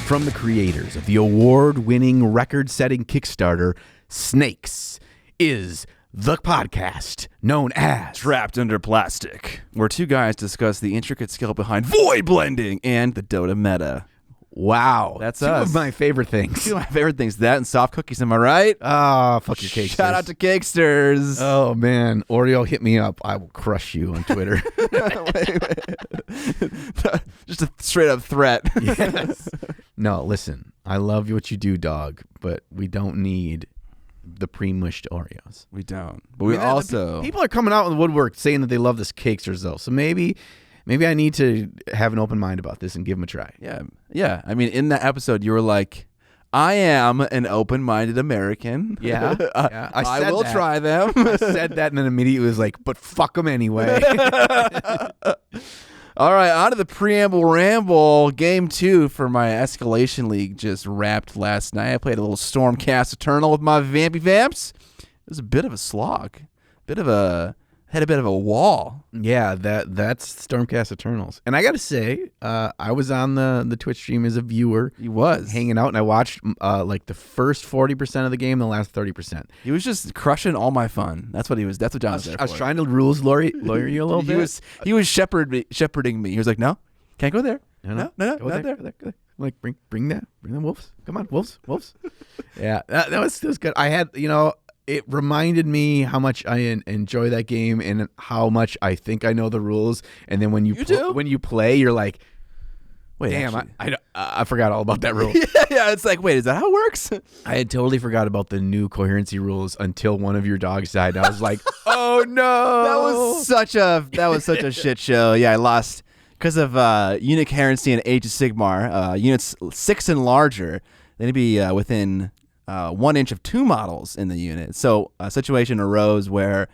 From the creators of the award-winning, record-setting Kickstarter, Snakes is the podcast known as Trapped Under Plastic, where two guys discuss the intricate skill behind void blending and the Dota meta. Wow. That's two us. of my favorite things. Two of my favorite things, that and soft cookies, am I right? Ah, fuck your Cakesters. Shout out to Cakesters. Oh, man. Oreo, hit me up. I will crush you on Twitter. Wait. Just a straight-up threat. Yes. No, listen. I love what you do, dog, but we don't need the pre-mushed Oreos. We don't. But we also... People are coming out in the woodwork saying that they love this Cakesters, though. So maybe I need to have an open mind about this and give them a try. Yeah. I mean, in that episode, you were like, I am an open-minded American. Yeah. I will try them. I said that and then immediately was like, but fuck them anyway. All right, on to the Preamble Ramble. Game 2 for my Escalation League just wrapped last night. I played a little Stormcast Eternal with my Vampy Vamps. It was a bit of a slog. Had a bit of a wall. Yeah, that's Stormcast Eternals. And I got to say, I was on the Twitch stream as a viewer. He was. Hanging out, and I watched like the first 40% of the game, the last 30%. He was just crushing all my fun. That's what he was. That's what John was there for. I was trying to rules lawyer you a little bit. He was shepherding me. He was like, no, can't go there. No, go not there. Go there. I'm like, bring them wolves. Come on, wolves. Yeah, that was good. I had, it reminded me how much I enjoy that game and how much I think I know the rules. And then when you play, you're like, wait, damn, I forgot all about that rule. Yeah, it's like, wait, is that how it works? I had totally forgot about the new coherency rules until one of your dogs died. And I was like, oh no, that was such a shit show. Yeah, I lost because of unit coherency and Age of Sigmar. Units 6 and larger, they need to be within 1 inch of 2 models in the unit. So a situation arose where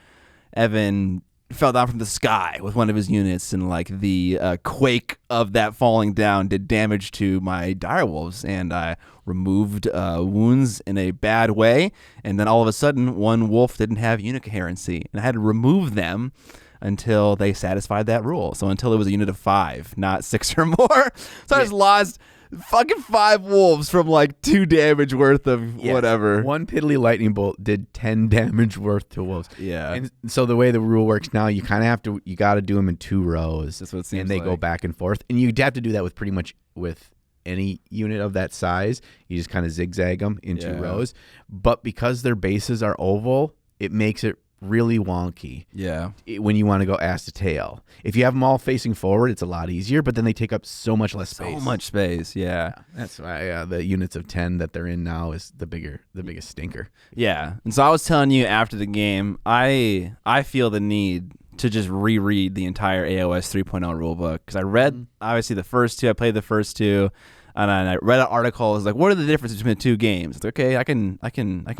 Evan fell down from the sky with one of his units, and like the quake of that falling down did damage to my direwolves, and I removed wounds in a bad way. And then all of a sudden, one wolf didn't have unit coherency, and I had to remove them until they satisfied that rule. So until it was a unit of 5, not 6 or more. So I just lost fucking 5 wolves from like 2 damage worth of whatever. One piddly lightning bolt did 10 damage worth to wolves. Yeah. And so the way the rule works now, you kind of got to do them in 2 rows. That's what it seems and they go back and forth. And you'd have to do that with pretty much with any unit of that size. You just kind of zigzag them in 2 rows. But because their bases are oval, it makes it really wonky. Yeah. When you want to go ass to tail. If you have them all facing forward, it's a lot easier, but then they take up so much less space. So much space, yeah. That's why the units of 10 that they're in now is the biggest stinker. Yeah. And so I was telling you after the game, I feel the need to just reread the entire AOS 3.0 rulebook, because I read obviously the first 2, I played the first 2, and I read an article. It was like, what are the differences between the 2 games? It's like, okay, I can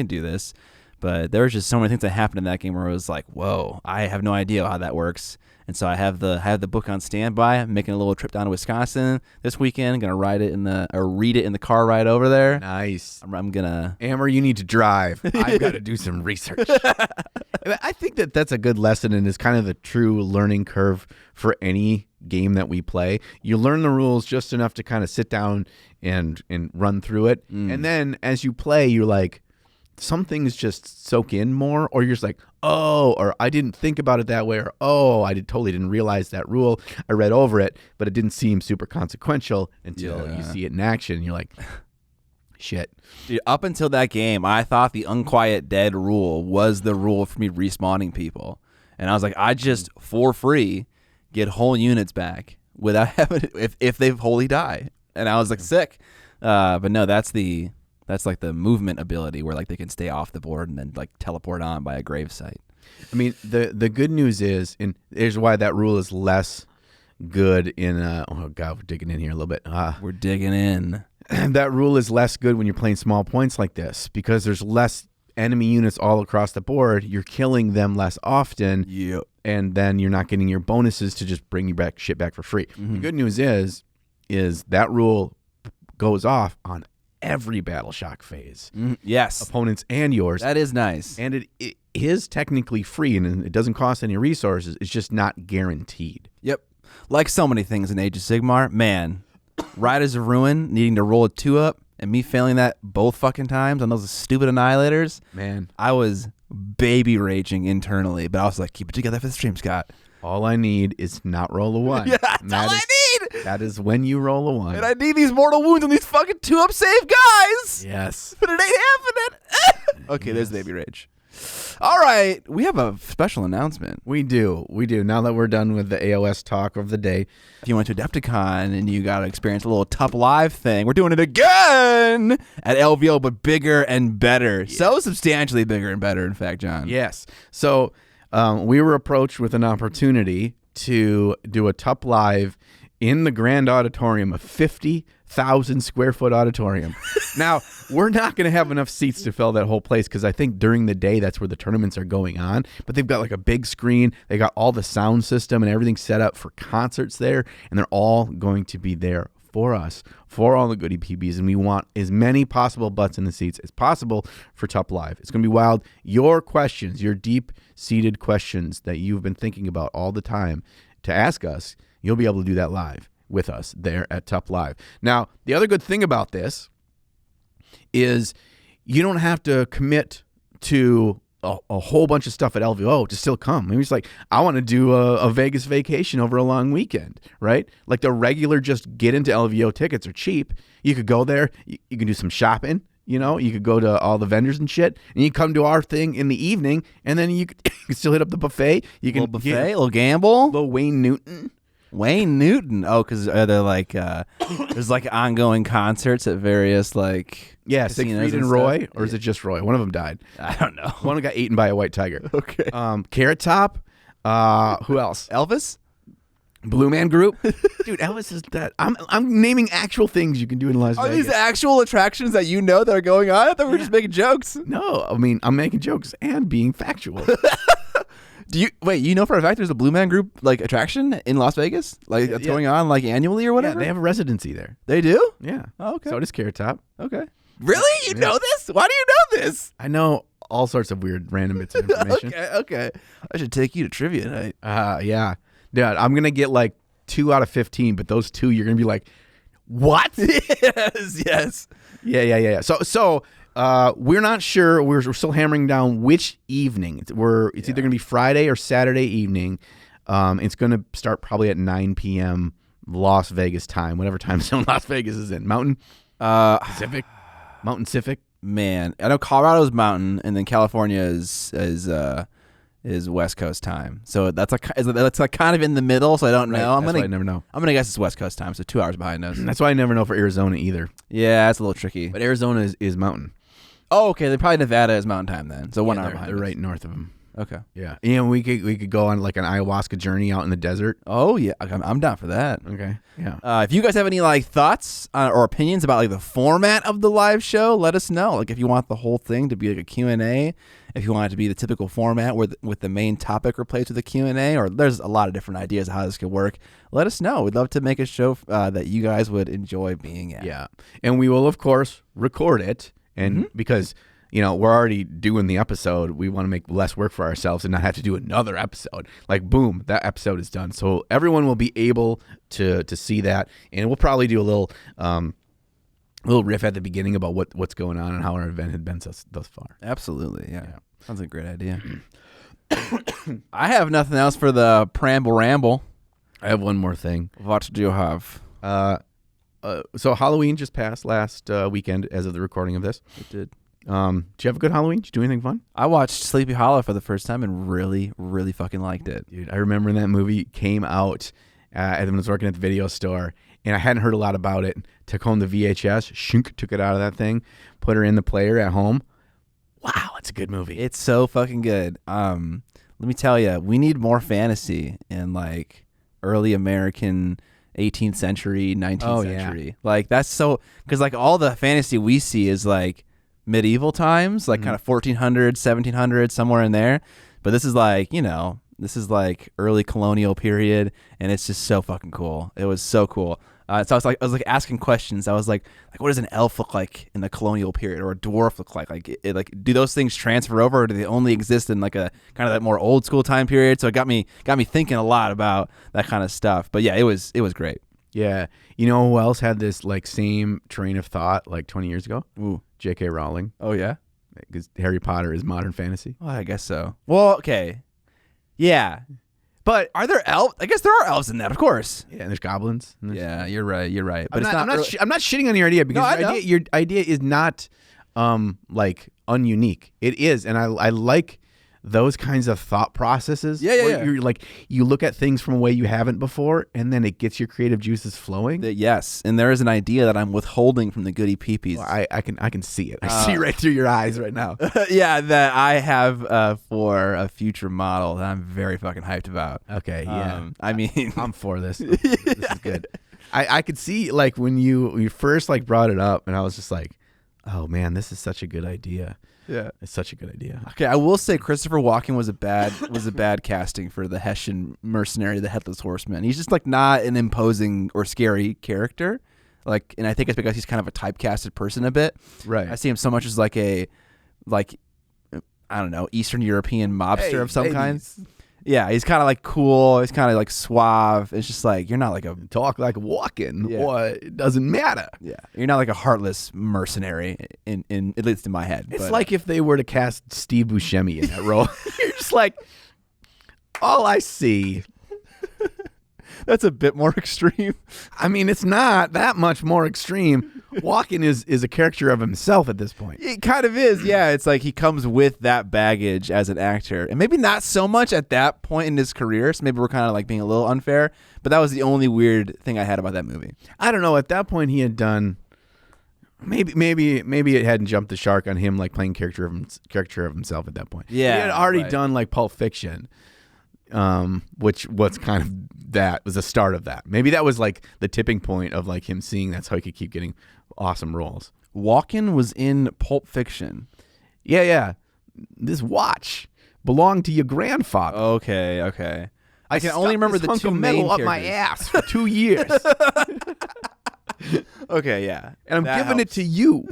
do this. But there was just so many things that happened in that game where it was like, whoa, I have no idea how that works. And so I have the book on standby. I'm making a little trip down to Wisconsin this weekend. Gonna read it in the car ride over there. Nice. I'm gonna. Amber, you need to drive. I've got to do some research. I think that's a good lesson, and is kind of the true learning curve for any game that we play. You learn the rules just enough to kind of sit down and run through it, and then as you play, you're like, some things just soak in more, or you're just like, oh, or I didn't think about it that way, or oh, I totally didn't realize that rule. I read over it, but it didn't seem super consequential until you see it in action, and you're like, shit. Dude, up until that game, I thought the Unquiet Dead rule was the rule for me respawning people. And I was like, I just, for free, get whole units back without having if they wholly die. And I was like, sick. But no, that's like the movement ability where like they can stay off the board and then like teleport on by a gravesite. I mean, the good news is, and here's why that rule is less good in oh god, we're digging in here a little bit. We're digging in. That rule is less good when you're playing small points like this, because there's less enemy units all across the board. You're killing them less often. Yep. And then you're not getting your bonuses to just bring you back shit back for free. The good news is that rule goes off on every battle shock phase. Yes. Opponents and yours. That is nice. And it is technically free, and it doesn't cost any resources. It's just not guaranteed. Yep. Like so many things in Age of Sigmar, man, Riders of Ruin needing to roll a 2-up and me failing that both fucking times on those stupid annihilators. Man, I was baby raging internally, but I was like, keep it together for the stream, Scott. all I need is not roll a 1. Yeah, that's all I need. That is when you roll a 1. And I need these mortal wounds on these fucking 2-up save guys. Yes. But it ain't happening. Okay, Yes. there's the baby rage. All right, we have a special announcement. We do. Now that we're done with the AOS talk of the day. If you went to Adepticon and you got to experience a little Tup Live thing, we're doing it again at LVO, but bigger and better. Yeah. So substantially bigger and better, in fact, John. Yes. So we were approached with an opportunity to do a Tup Live in the grand auditorium, a 50,000 square foot auditorium. Now, we're not going to have enough seats to fill that whole place because I think during the day that's where the tournaments are going on. But they've got like a big screen. They got all the sound system and everything set up for concerts there. And they're all going to be there for us, for all the goody PBs. And we want as many possible butts in the seats as possible for Tup Live. It's going to be wild. Your questions, your deep-seated questions that you've been thinking about all the time to ask us, you'll be able to do that live with us there at Tup Live. Now, the other good thing about this is you don't have to commit to a whole bunch of stuff at LVO to still come. Maybe it's like, I want to do a Vegas vacation over a long weekend, right? Like the regular just get into LVO tickets are cheap. You could go there. You can do some shopping. You know, you could go to all the vendors and shit, and you come to our thing in the evening, and then you could still hit up the buffet. You can little buffet, a little gamble, little Wayne Newton. Oh, because they're like there's like ongoing concerts at various like Siegfried and Roy, or is it just Roy? One of them died. I don't know. One got eaten by a white tiger. Okay. Carrot Top. Who else? Elvis. Blue Man Group. Dude, Elvis is that. I'm naming actual things you can do in Las Vegas. Are these actual attractions that you know that are going on? I thought we were just making jokes. No, I mean I'm making jokes and being factual. You know for a fact there's a Blue Man Group like attraction in Las Vegas? Like that's going on like annually or whatever? Yeah, they have a residency there. They do? Yeah. Oh, okay. So does Carrot Top. Okay. Really? You know this? Why do you know this? I know all sorts of weird random bits of information. Okay. I should take you to trivia night. Yeah. Dude, I'm going to get like 2 out of 15, but those 2 you're going to be like, what? Yes. Yeah. So we're not sure. We're still hammering down which evening. It's either going to be Friday or Saturday evening. It's going to start probably at 9 p.m. Las Vegas time, whatever time zone Las Vegas is in. Mountain? Pacific? Mountain Pacific? Man, I know Colorado's Mountain, and then California is West Coast time. So that's like kind of in the middle. So I don't know. I never know. I'm gonna guess it's West Coast time. So 2 hours behind us. That's why I never know for Arizona either. Yeah, that's a little tricky. But Arizona is mountain. Oh, okay. Then probably Nevada is mountain time then. So 1 hour behind. They're us. right north of them. Okay. Yeah. We could go on like an ayahuasca journey out in the desert. Oh yeah, I'm down for that. Okay. Yeah. If you guys have any like thoughts or opinions about like the format of the live show, let us know. Like if you want the whole thing to be like a Q&A, if you want it to be the typical format with the main topic replaced with a Q&A, or there's a lot of different ideas of how this could work. Let us know. We'd love to make a show that you guys would enjoy being at. Yeah. And we will of course record it, and because we're already doing the episode, we want to make less work for ourselves and not have to do another episode. Like, boom, that episode is done. So everyone will be able to see that, and we'll probably do a little riff at the beginning about what's going on and how our event had been thus far. Absolutely, yeah. Sounds like a great idea. I have nothing else for the Preamble Ramble. I have one more thing. What do you have? So Halloween just passed last weekend as of the recording of this. It did. Did you have a good Halloween? Did you do anything fun? I watched Sleepy Hollow for the first time and really, really fucking liked it. Dude, I remember when that movie came out and I was working at the video store, and I hadn't heard a lot about it. Took home the VHS, took it out of that thing, put her in the player at home. Wow, it's a good movie. It's so fucking good. Let me tell you, we need more fantasy in like early American 18th century, 19th century. Like that's so, because like all the fantasy we see is like medieval times, like kind of 1400s, 1700s, somewhere in there. But this is like, this is like early colonial period, and it's just so fucking cool. It was so cool. So I was like asking questions. I was like, what does an elf look like in the colonial period, or a dwarf look like? Like, do those things transfer over, or do they only exist in like a kind of that more old school time period? So it got me thinking a lot about that kind of stuff. But yeah, it was great. Yeah. You know who else had this like same train of thought like 20 years ago? Ooh. J.K. Rowling. Oh, yeah? Because Harry Potter is modern fantasy. Well, I guess so. Well, okay. Yeah. But are there elves? I guess there are elves in that, of course. Yeah, and there's goblins. And there's, Yeah, you're right. But I'm not shitting on your idea because your idea is not like ununique. It is, and I like those kinds of thought processes. Yeah. You're like you look at things from a way you haven't before, and then it gets your creative juices flowing. Yes, and there is an idea that I'm withholding from the goody peepees. Well, I can see it. I see right through your eyes right now. Yeah, that I have for a future model that I'm very fucking hyped about. Okay, yeah. I mean, I'm for this. This is good. I could see like when you first like brought it up, and I was just like, oh man, this is such a good idea. Yeah, it's such a good idea. Okay, I will say Christopher Walken was a bad casting for the Hessian mercenary, the Headless Horseman. He's just like not an imposing or scary character, like, and I think it's because he's kind of a typecasted person a bit. Right. I see him so much as like I don't know, Eastern European mobster of some kind. Yeah, he's kind of like cool. He's kind of like suave. It's just like you're not like a talk like walking. Yeah. Or it doesn't matter. Yeah, you're not like a heartless mercenary. In at least in my head. It's like if they were to cast Steve Buscemi in that role. You're just like, all I see. That's a bit more extreme. I mean, it's not that much more extreme. Walken is a character of himself at this point. It kind of is, yeah. It's like he comes with that baggage as an actor. And maybe not so much at that point in his career, so maybe we're kind of like being a little unfair, but that was the only weird thing I had about that movie. I don't know. At that point, he had done... Maybe it hadn't jumped the shark on him like playing character of himself at that point. Yeah, he had already done like Pulp Fiction, which was kind of that was the start of that. Maybe that was like the tipping point of like him seeing that's how he could keep getting awesome roles. Walken was in Pulp Fiction. Yeah. This watch belonged to your grandfather. Okay. I can only remember the two main up characters. my ass for 2 years. Okay, yeah. And I'm giving it to you.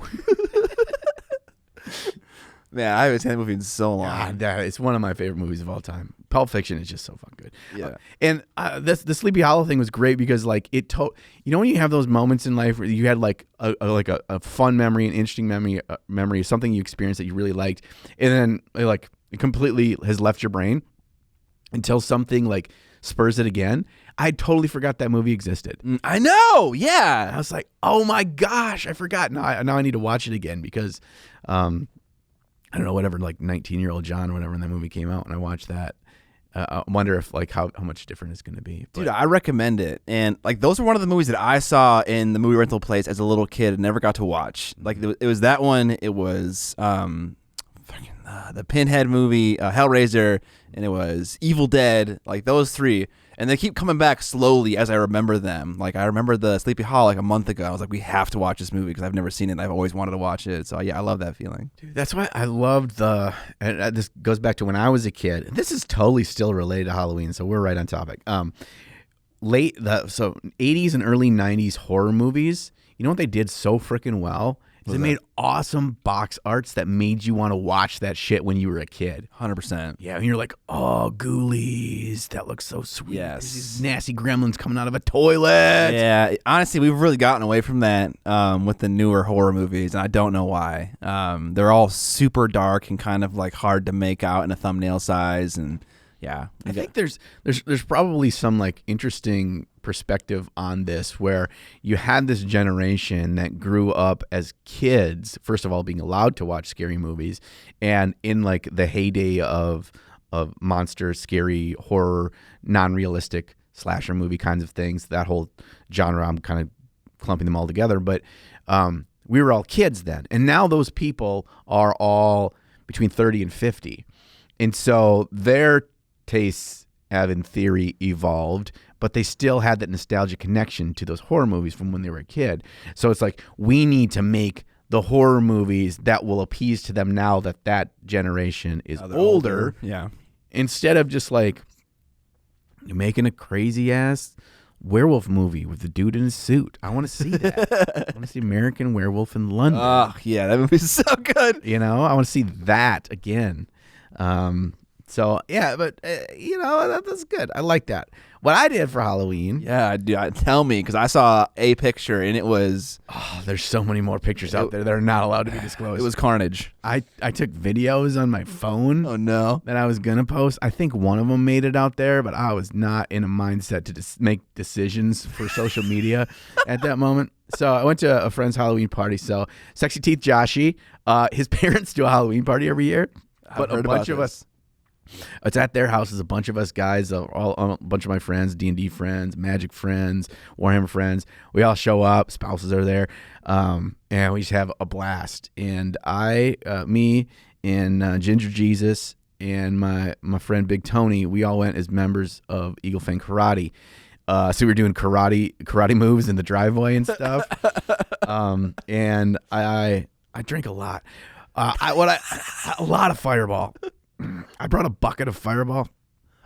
Man, I haven't seen that movie in so long. God, it's one of my favorite movies of all time. Pulp Fiction is just so fun good. Yeah. And the Sleepy Hollow thing was great because like you know when you have those moments in life where you had like a fun memory, an interesting memory, something you experienced that you really liked, and then like it completely has left your brain until something like spurs it again. I totally forgot that movie existed. I know, yeah. I was like, oh my gosh, I forgot. Now I need to watch it again because I don't know, whatever, like 19-year-old John or whatever, when that movie came out, and I watched that. I wonder if like how much different it's going to be. Dude, I recommend it. And like those were one of the movies that I saw in the movie rental place as a little kid and never got to watch. Like it was that one. It was the Pinhead movie, Hellraiser, and it was Evil Dead. Like those three. And they keep coming back slowly as I remember them. Like I remember the Sleepy Hollow like a month ago. I was like, we have to watch this movie because I've never seen it. And I've always wanted to watch it. So yeah, I love that feeling. Dude, that's why I loved and this goes back to when I was a kid. This is totally still related to Halloween, so we're right on topic. So 80s and early 90s horror movies, you know what they did so freaking well? They made awesome box arts that made you want to watch that shit when you were a kid. 100%. Yeah, and you're like, oh, ghoulies, that looks so sweet. Yes. These nasty gremlins coming out of a toilet. Yeah, honestly, we've really gotten away from that with the newer horror movies, and I don't know why. They're all super dark and kind of like hard to make out in a thumbnail size, and yeah. I think there's probably some like interesting perspective on this where you had this generation that grew up as kids, first of all being allowed to watch scary movies, and in like the heyday of monster, scary, horror, non-realistic slasher movie kinds of things, that whole genre, I'm kind of clumping them all together, but we were all kids then, and now those people are all between 30 and 50, and so their tastes have in theory evolved, but they still had that nostalgic connection to those horror movies from when they were a kid. So it's like we need to make the horror movies that will appease to them now that generation is older. Yeah. Instead of just like making a crazy ass werewolf movie with the dude in a suit. I want to see that. I want to see American Werewolf in London. Oh, yeah, that movie's so good. You know, I want to see that again. So yeah, but that's good. I like that. What I did for Halloween. Yeah, dude, tell me, because I saw a picture and it was. Oh, there's so many more pictures out there that are not allowed to be disclosed. It was carnage. I took videos on my phone. Oh no. That I was gonna post. I think one of them made it out there, but I was not in a mindset to make decisions for social media at that moment. So I went to a friend's Halloween party. So Sexy Teeth Joshy, his parents do a Halloween party every year, but a bunch of us. It's at their house. There's a bunch of us guys, a bunch of my friends, D&D friends, Magic friends, Warhammer friends. We all show up. Spouses are there, and we just have a blast. And me and Ginger Jesus and my friend Big Tony, we all went as members of Eagle Fang Karate. So we were doing karate moves in the driveway and stuff. And I drink a lot. A lot of Fireball. I brought a bucket of Fireball.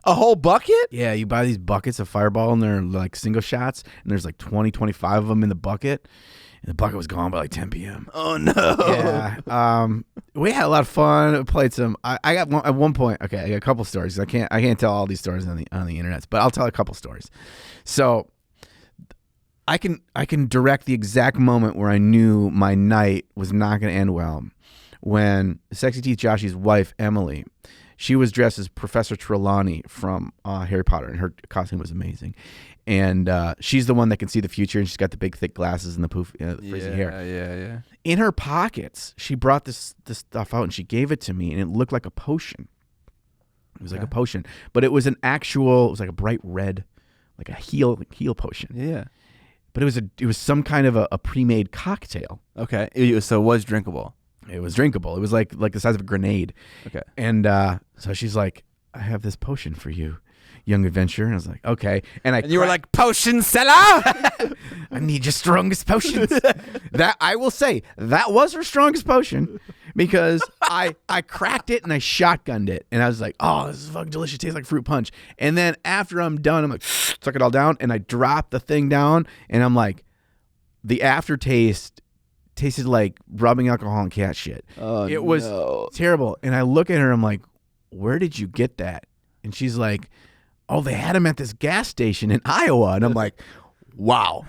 A whole bucket? Yeah, you buy these buckets of Fireball, and they're like single shots, and there's like 20, 25 of them in the bucket. And the bucket was gone by like 10 p.m. Oh, no. Yeah. We had a lot of fun. We played some. I got one, at one point. Okay, I got a couple stories. I can't tell all these stories on the internet, but I'll tell a couple stories. So I can direct the exact moment where I knew my night was not going to end well. When Sexy Teeth Joshy's wife, Emily, she was dressed as Professor Trelawney from Harry Potter, and her costume was amazing. And she's the one that can see the future, and she's got the big, thick glasses and the frizzy hair. Yeah. In her pockets, she brought this stuff out, and she gave it to me, and it looked like a potion. It was like a potion, but it was it was like a bright red, like a heal potion. Yeah. But it was some kind of a pre-made cocktail. Okay. So it was drinkable. It was drinkable. It was like the size of a grenade. Okay. And so she's like, I have this potion for you, young adventurer. And I was like, okay. And you were like, potion seller? I need your strongest potions. That I will say, that was her strongest potion, because I cracked it and I shotgunned it. And I was like, oh, this is fucking delicious. It tastes like fruit punch. And then after I'm done, I'm like, suck it all down. And I drop the thing down. And I'm like, the aftertaste tasted like rubbing alcohol and cat shit. Oh, it was terrible. And I look at her, I'm like, where did you get that? And she's like, oh, they had them at this gas station in Iowa. And I'm like, wow.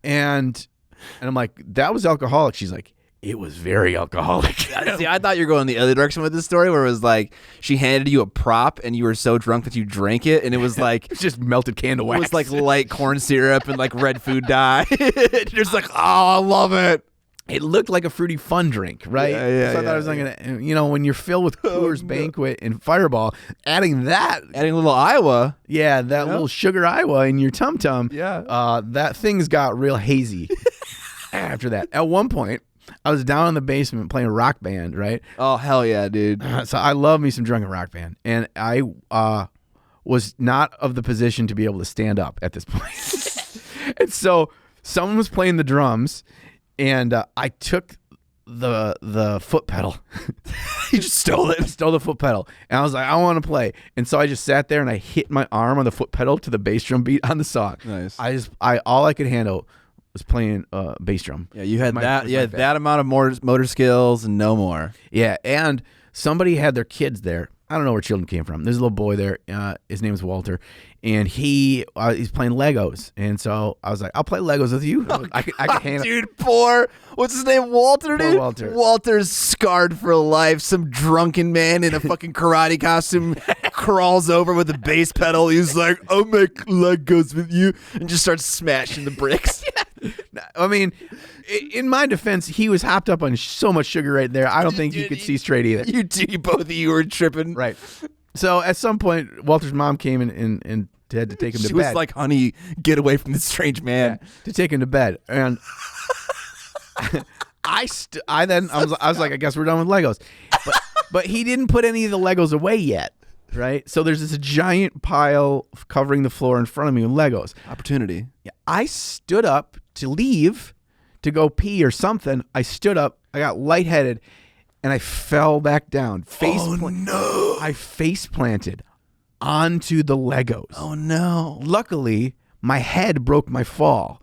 and I'm like, that was alcoholic. She's like, it was very alcoholic. See, I thought you were going the other direction with this story, where it was like she handed you a prop and you were so drunk that you drank it, and it was like it's just melted candle wax. It was like light corn syrup and like red food dye. You're just like, oh, I love it. It looked like a fruity fun drink, right? Yeah, so I thought I was like, when you're filled with Coors Banquet and Fireball, adding a little Iowa, little sugar Iowa in your tum tum, that thing's got real hazy. After that, at one point, I was down in the basement playing Rock Band, right? Oh, hell yeah, dude. So I love me some drunken Rock Band. And I was not of the position to be able to stand up at this point. And so someone was playing the drums, and I took the foot pedal. You just stole it? Stole the foot pedal. And I was like, I want to play. And so I just sat there and I hit my arm on the foot pedal to the bass drum beat on the song. Nice. All I could handle was playing bass drum. Yeah, you had that amount of motor skills and no more. Yeah, and somebody had their kids there. I don't know where children came from. There's a little boy there. His name is Walter, and he's playing Legos. And so I was like, I'll play Legos with you. I can handle. Dude, poor. What's his name? Walter, dude? Walter. Walter's scarred for life. Some drunken man in a fucking karate costume crawls over with a bass pedal. He's like, I'll make Legos with you, and just starts smashing the bricks. I mean, in my defense, he was hopped up on so much sugar right there. I don't think he could see straight either. You both of you were tripping. Right. So at some point, Walter's mom came and had to take him to bed. She was like, honey, get away from this strange man. Yeah, to take him to bed. And I was like, I guess we're done with Legos. But he didn't put any of the Legos away yet. Right? So there's this giant pile covering the floor in front of me with Legos. Opportunity. Yeah, I stood up to leave, to go pee or something. I stood up, I got lightheaded, and I fell back down. No. I face planted onto the Legos. Oh, no. Luckily, my head broke my fall.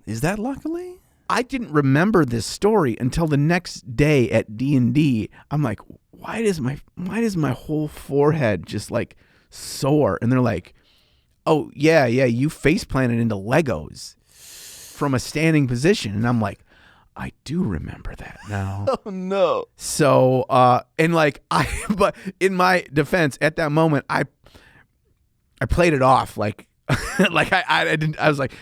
Is that luckily? I didn't remember this story until the next day at D&D. I'm like, why does my whole forehead just like sore? And they're like, oh yeah, you face planted into Legos from a standing position. And I'm like, I do remember that now. Oh no. So and like but in my defense, at that moment, I played it off like like I didn't. I was like,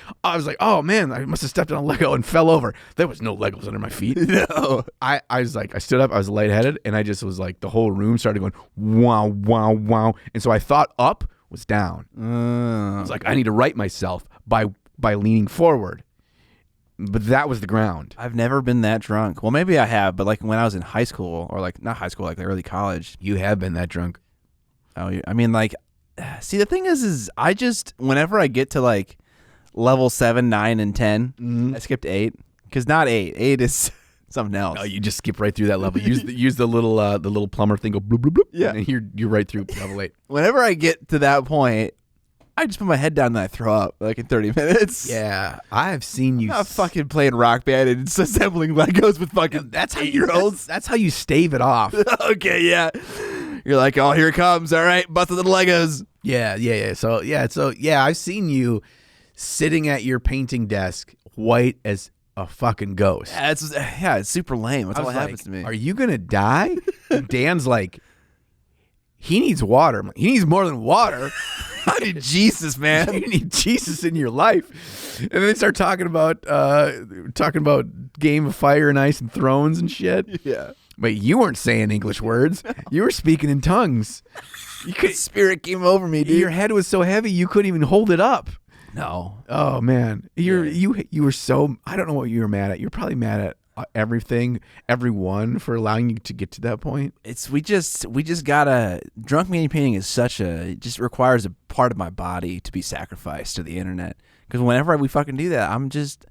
oh man, I must have stepped on a Lego and fell over. There was no Legos under my feet. No. I was like, I stood up, I was lightheaded, and I just was like, the whole room started going wow, wow, wow. And so I thought up was down. I was like, I need to right myself by leaning forward. But that was the ground. I've never been that drunk. Well, maybe I have, but like when I was in high school, or like not high school, like the early college. You have been that drunk. Oh, I mean, like, see, the thing is I just, whenever I get to like level 7, 9, and 10, I skipped 8, because not 8. 8 is something else. No, you just skip right through that level. Use the little plumber thing. Go bloop bloop bloop. Yeah, and you're right through level 8. Whenever I get to that point, I just put my head down and I throw up like in 30 minutes. Yeah, I have seen you. I'm not fucking playing Rock Band and assembling Legos with fucking that's how 8-year-olds. That's how you stave it off. Okay, yeah. You're like, oh, here it comes. All right, bust the little Legos. Yeah. So I've seen you sitting at your painting desk, white as a fucking ghost. Yeah, it's super lame. That's all that happens to me. Are you gonna die? And Dan's like, he needs water. He needs more than water. I need Jesus, man. You need Jesus in your life. And then they start talking about Game of Fire and Ice and Thrones and shit. Yeah. But you weren't saying English words. You were speaking in tongues. Spirit came over me, dude. Your head was so heavy you couldn't even hold it up. No. Oh man, you were so, I don't know what you were mad at. You're probably mad at everyone for allowing you to get to that point. We just gotta, drunk mania painting is it just requires a part of my body to be sacrificed to the internet. Because whenever we fucking do that, I'm just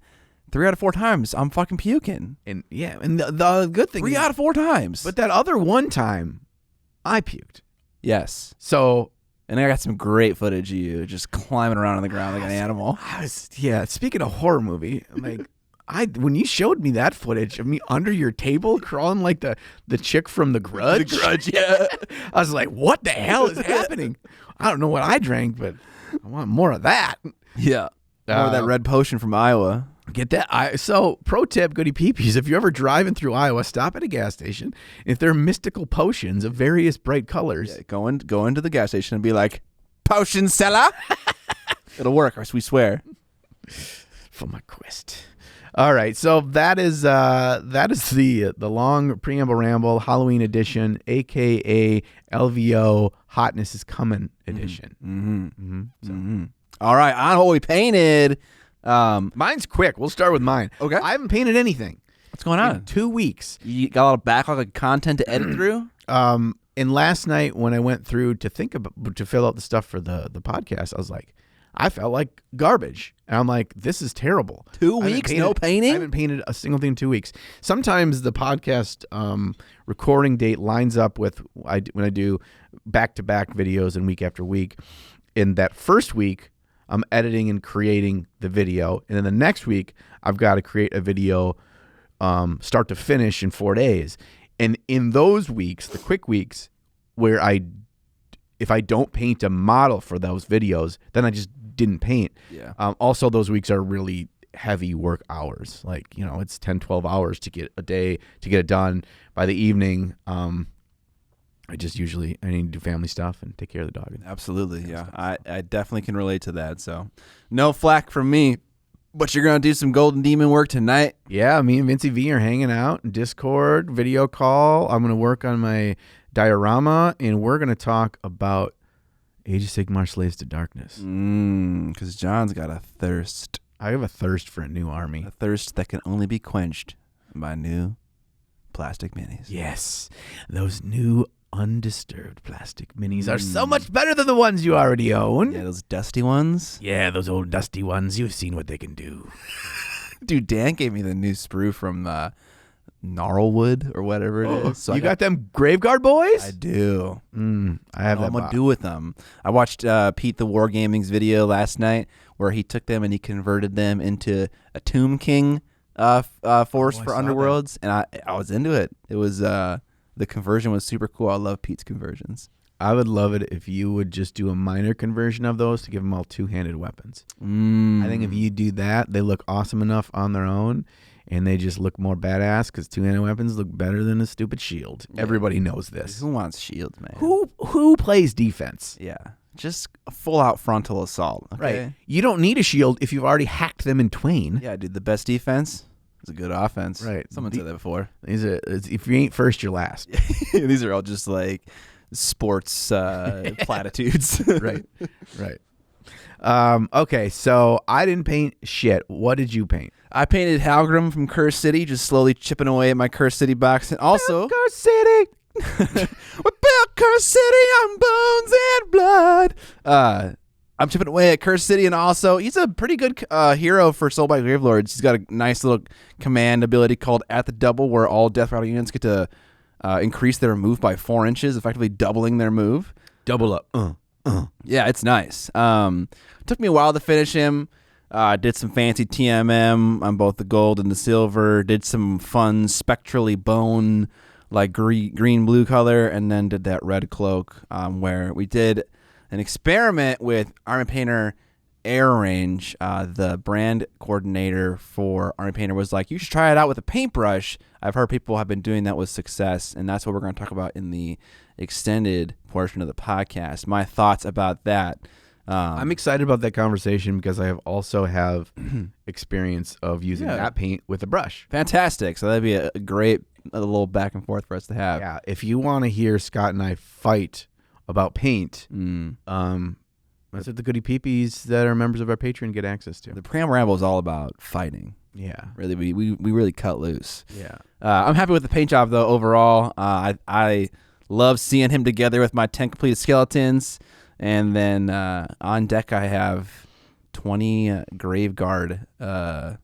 3 out of 4 times I'm fucking puking. And yeah, and the good thing 3 out of 4 times. But that other one time, I puked. Yes. So. And I got some great footage of you just climbing around on the ground like an animal. Speaking of horror movie, like when you showed me that footage of me under your table crawling like the chick from The Grudge. The Grudge, yeah. I was like, what the hell is happening? I don't know what I drank, but I want more of that. Yeah. More of that red potion from Iowa. Get that. So, pro tip, goody peepees, if you're ever driving through Iowa, stop at a gas station. If there are mystical potions of various bright colors. Yeah, go into the gas station and be like, potion seller. It'll work, we swear. For my quest. All right, so that is the long Preamble Ramble Halloween edition, aka LVO Hotness is Coming edition. All right, on what we painted. Mine's quick. We'll start with mine. Okay. I haven't painted anything. What's going on? In 2 weeks. You got a lot of backlog of content to edit through? And last night when I went through to fill out the stuff for the podcast, I was like, I felt like garbage. And I'm like, this is terrible. 2 weeks, no painting? I haven't painted a single thing in 2 weeks. Sometimes the podcast recording date lines up with when I do back-to-back videos and week after week. In that first week, I'm editing and creating the video. And then the next week, I've got to create a video start to finish in 4 days. And in those weeks, the quick weeks, where if I don't paint a model for those videos, then I just didn't paint. Yeah. Also, those weeks are really heavy work hours. Like, it's 10, 12 hours to get it done. By the evening, I need to do family stuff and take care of the dog. Absolutely, yeah. I definitely can relate to that. So, no flack from me, but you're going to do some Golden Demon work tonight. Yeah, me and Vincey V are hanging out in Discord, video call. I'm going to work on my diorama, and we're going to talk about Age of Sigmar Slaves to Darkness. Because John's got a thirst. I have a thirst for a new army. A thirst that can only be quenched by new plastic minis. Yes, those new undisturbed plastic minis are so much better than the ones you already own. Yeah, those dusty ones. Yeah, those old dusty ones. You've seen what they can do. Dude, Dan gave me the new sprue from Gnarlwood or whatever it is. So you got them Graveguard boys? I do. I have that. What I'm going to do with them. I watched Pete the Wargaming's video last night where he took them and he converted them into a Tomb King force for Underworlds. And I was into it. It was The conversion was super cool. I love Pete's conversions. I would love it if you would just do a minor conversion of those to give them all two-handed weapons. I think if you do that, they look awesome enough on their own, and they just look more badass because two-handed weapons look better than a stupid shield. Yeah. Everybody knows this. Who wants shields, man? Who plays defense? Yeah, just a full-out frontal assault. Okay? Right. You don't need a shield if you've already hacked them in twain. Yeah, dude, the best defense is a good offense. Right. Someone said that before. If you ain't first, you're last. These are all just like sports platitudes. Right. Okay, so I didn't paint shit. What did you paint? I painted Halgrim from Curse City, just slowly chipping away at my Curse City box. And also, Curse City. we built Curse City on bones and blood. I'm chipping away at Curse City, and also he's a pretty good hero for Soul by Gravelords. He's got a nice little command ability called At the Double, where all Death Rattle units get to increase their move by 4 inches, effectively doubling their move. Double up. Yeah, it's nice. Took me a while to finish him. Did some fancy TMM on both the gold and the silver. Did some fun spectrally bone, like green-blue color, and then did that red cloak where we did an experiment with Army Painter Air Range. The brand coordinator for Army Painter was like, you should try it out with a paintbrush. I've heard people have been doing that with success, and that's what we're going to talk about in the extended portion of the podcast. My thoughts about that. I'm excited about that conversation because I also have experience of using that paint with a brush. Fantastic. So that'd be a great little back and forth for us to have. Yeah. If you want to hear Scott and I fight about paint, that's what the goody peepees that are members of our Patreon get access to. The Preamble Ramble is all about fighting. Yeah. Really, we really cut loose. Yeah. I'm happy with the paint job, though, overall. I love seeing him together with my 10 completed skeletons. And then on deck, I have 20 Graveguard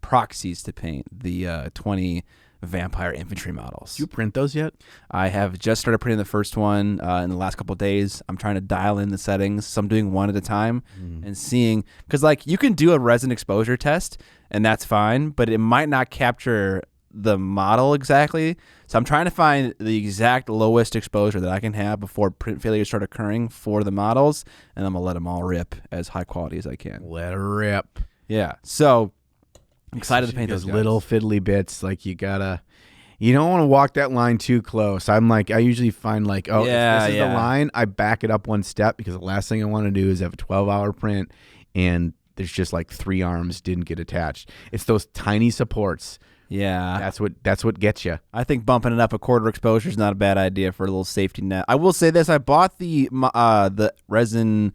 proxies to paint, the 20 vampire infantry models. Did you print those yet? I have just started printing the first one in the last couple of days. I'm trying to dial in the settings, so I'm doing one at a time and seeing, because like you can do a resin exposure test and that's fine, but it might not capture the model exactly. So I'm trying to find the exact lowest exposure that I can have before print failures start occurring for the models, and I'm gonna let them all rip as high quality as I can. Let her rip. Yeah. So I'm excited to paint those little fiddly bits. Like you don't want to walk that line too close. I usually find like, if this is the line, I back it up one step because the last thing I want to do is have a 12-hour print and there's just like 3 arms didn't get attached. It's those tiny supports. Yeah, that's what gets you. I think bumping it up a quarter exposure is not a bad idea for a little safety net. I will say this: I bought the STL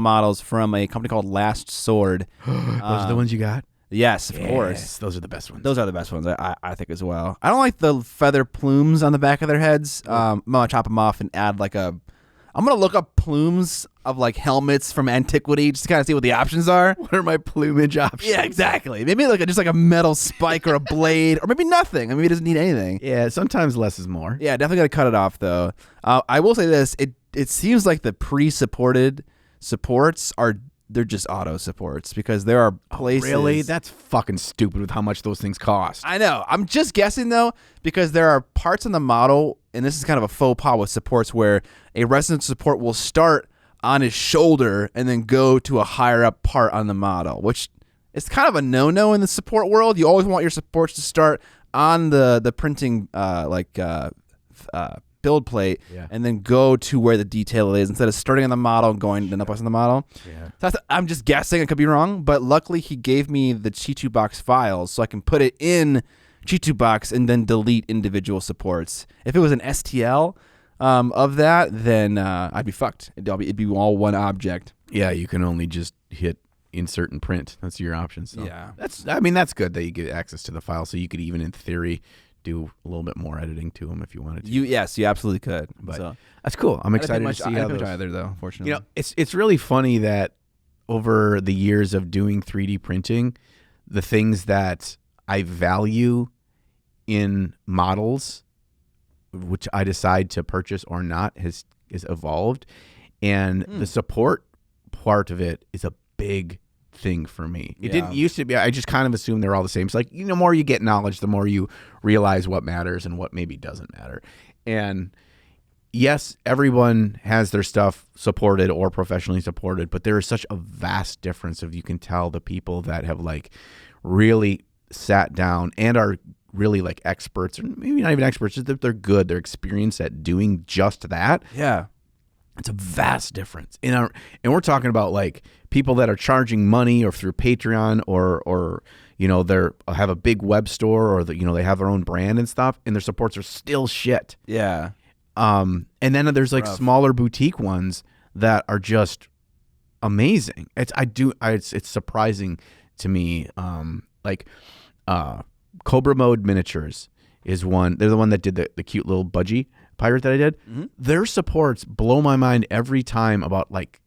models from a company called Last Sword. Those are the ones you got? Yes, of course. Those are the best ones. Those are the best ones, I think as well. I don't like the feather plumes on the back of their heads. I'm gonna chop them off and add I'm gonna look up plumes of like helmets from antiquity just to kind of see what the options are. What are my plumage options? Yeah, exactly. Maybe just a metal spike or a blade, or maybe nothing. I mean, it doesn't need anything. Yeah, sometimes less is more. Yeah, definitely gotta cut it off though. I will say this: it seems like the pre-supported supports they're just auto supports because there are places. Really? That's fucking stupid with how much those things cost. I know. I'm just guessing though because there are parts in the model, and this is kind of a faux pas with supports where a resident support will start on his shoulder and then go to a higher up part on the model, which is kind of a no-no in the support world. You always want your supports to start on the printing build plate and then go to where the detail is instead of starting on the model and going then up on the model. Yeah. So I'm just guessing. I could be wrong, but luckily he gave me the Chitu box files so I can put it in Chitu box and then delete individual supports. If it was an STL of that, then I'd be fucked. It'd be all one object. Yeah, you can only just hit insert and print. That's your option. So yeah, that's good that you get access to the file, so you could even in theory do a little bit more editing to them if you wanted to. Yes, you absolutely could. But that's cool. I'm excited to see how those. Either though, fortunately, it's really funny that over the years of doing 3D printing, the things that I value in models, which I decide to purchase or not, is evolved, and the support part of it is a big thing for me. It Yeah. didn't used to be. I just kind of assumed they're all the same. It's like, the more you get knowledge, the more you realize what matters and what maybe doesn't matter. And yes, everyone has their stuff supported or professionally supported, but there is such a vast difference. If you can tell the people that have like really sat down and are really like experts, or maybe not even experts, just that they're good, they're experienced at doing just that. Yeah. It's a vast difference. And we're talking about like people that are charging money or through Patreon or they're have a big web store, or they have their own brand and stuff, and their supports are still shit. Yeah. And then there's like smaller boutique ones that are just amazing. It's surprising to me. Cobra Mode Miniatures is one. They're the one that did the cute little budgie pirate that I did. Mm-hmm. Their supports blow my mind every time about like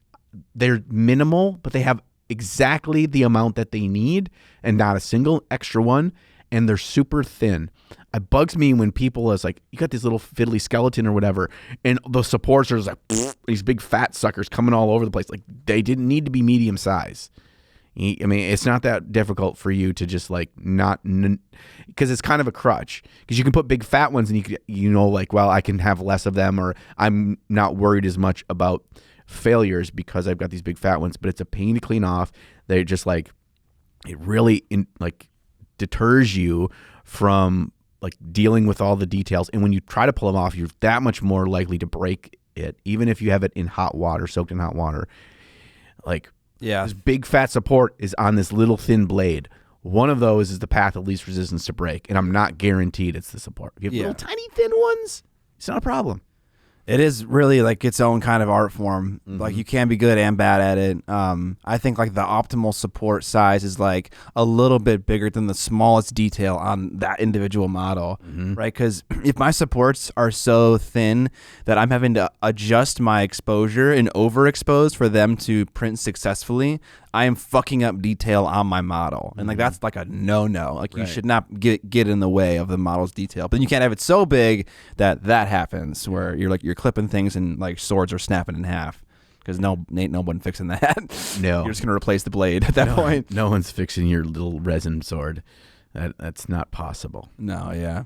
they're minimal, but they have exactly the amount that they need and not a single extra one. And they're super thin. It bugs me when people is like, you got this little fiddly skeleton or whatever, and the supports are just like these big fat suckers coming all over the place. Like they didn't need to be medium size. I mean, it's not that difficult for you to just like because it's kind of a crutch, because you can put big fat ones and I can have less of them, or I'm not worried as much about failures because I've got these big fat ones, but it's a pain to clean off. They're just like, it really deters you from like dealing with all the details. And when you try to pull them off, you're that much more likely to break it, even if you have it in hot water, soaked in hot water. Like, yeah, this big fat support is on this little thin blade. One of those is the path of least resistance to break, and I'm not guaranteed it's the support. If you have little tiny thin ones, it's not a problem. It is really like its own kind of art form. Mm-hmm. Like you can be good and bad at it. I think like the optimal support size is like a little bit bigger than the smallest detail on that individual model, right? Because if my supports are so thin that I'm having to adjust my exposure and overexpose for them to print successfully, I am fucking up detail on my model. And like that's like a no-no. Like you should not get in the way of the model's detail. But you can't have it so big that happens where you're clipping things and like swords are snapping in half. Because ain't no one fixing that. No. You're just gonna replace the blade at that point. No one's fixing your little resin sword. That's not possible. No, yeah.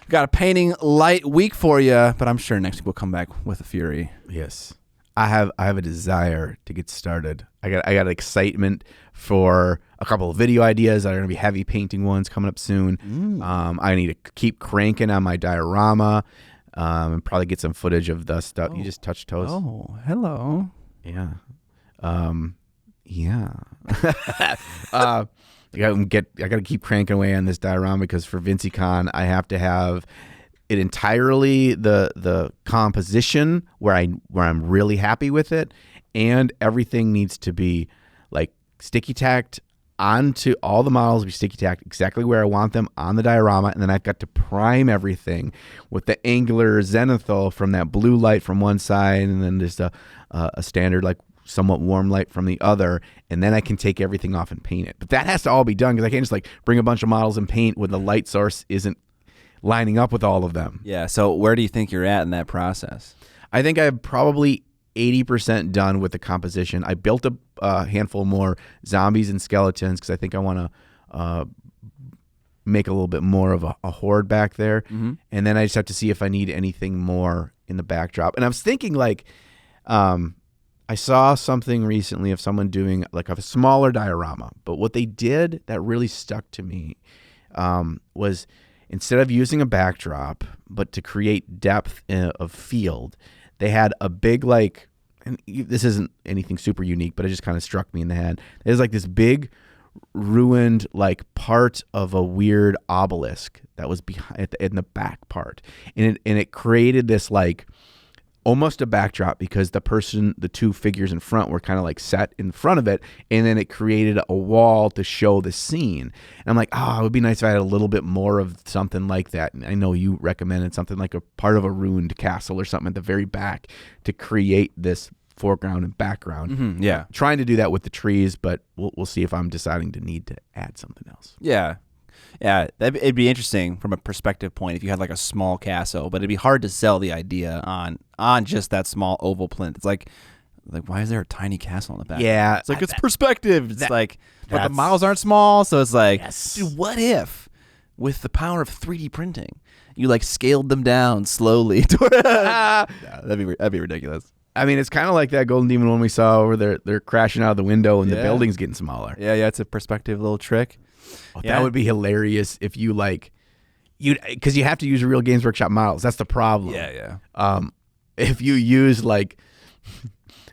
Got a painting light week for you, but I'm sure next week we'll come back with a fury. Yes. I have a desire to get started. I got excitement for a couple of video ideas that are going to be heavy painting ones coming up soon. I need to keep cranking on my diorama, and probably get some footage of the stuff. You just touched toes. Oh, hello. Yeah. Yeah. I got to keep cranking away on this diorama, because for VinciCon I have to have it entirely the composition where I'm really happy with it, and everything needs to be like sticky tacked onto all the models, be sticky tacked exactly where I want them on the diorama, and then I've got to prime everything with the angular zenithal from that blue light from one side, and then just a standard like somewhat warm light from the other, and then I can take everything off and paint it. But that has to all be done, because I can't just like bring a bunch of models and paint when the light source isn't lining up with all of them. Yeah, so where do you think you're at in that process? I think I'm probably 80% done with the composition. I built a handful more zombies and skeletons, because I think I want to make a little bit more of a horde back there. And then I just have to see if I need anything more in the backdrop. And I was thinking like, I saw something recently of someone doing like a smaller diorama, but what they did that really stuck to me was, instead of using a backdrop, but to create depth of field, they had a big like, and this isn't anything super unique, but it just kind of struck me in the head. There's like this big ruined like part of a weird obelisk that was behind in the back part, and it created this like almost a backdrop, because the two figures in front were kind of like set in front of it, and then it created a wall to show the scene. And I'm like, it would be nice if I had a little bit more of something like that. And I know you recommended something like a part of a ruined castle or something at the very back to create this foreground and background. Yeah. Trying to do that with the trees, but we'll see if I'm deciding to need to add something else. Yeah. Yeah, it'd be interesting from a perspective point if you had like a small castle, but it'd be hard to sell the idea on just that small oval plinth. It's like like, why is there a tiny castle in the back? Yeah. It's like, it's perspective. It's like, but the models aren't small, so it's like, dude, what if with the power of 3D printing, you like scaled them down slowly? That'd be ridiculous. I mean, it's kind of like that Golden Demon one we saw where they're crashing out of the window and the building's getting smaller. Yeah, it's a perspective little trick. That would be hilarious if you because you have to use real Games Workshop models. That's the problem. Yeah. If you use like,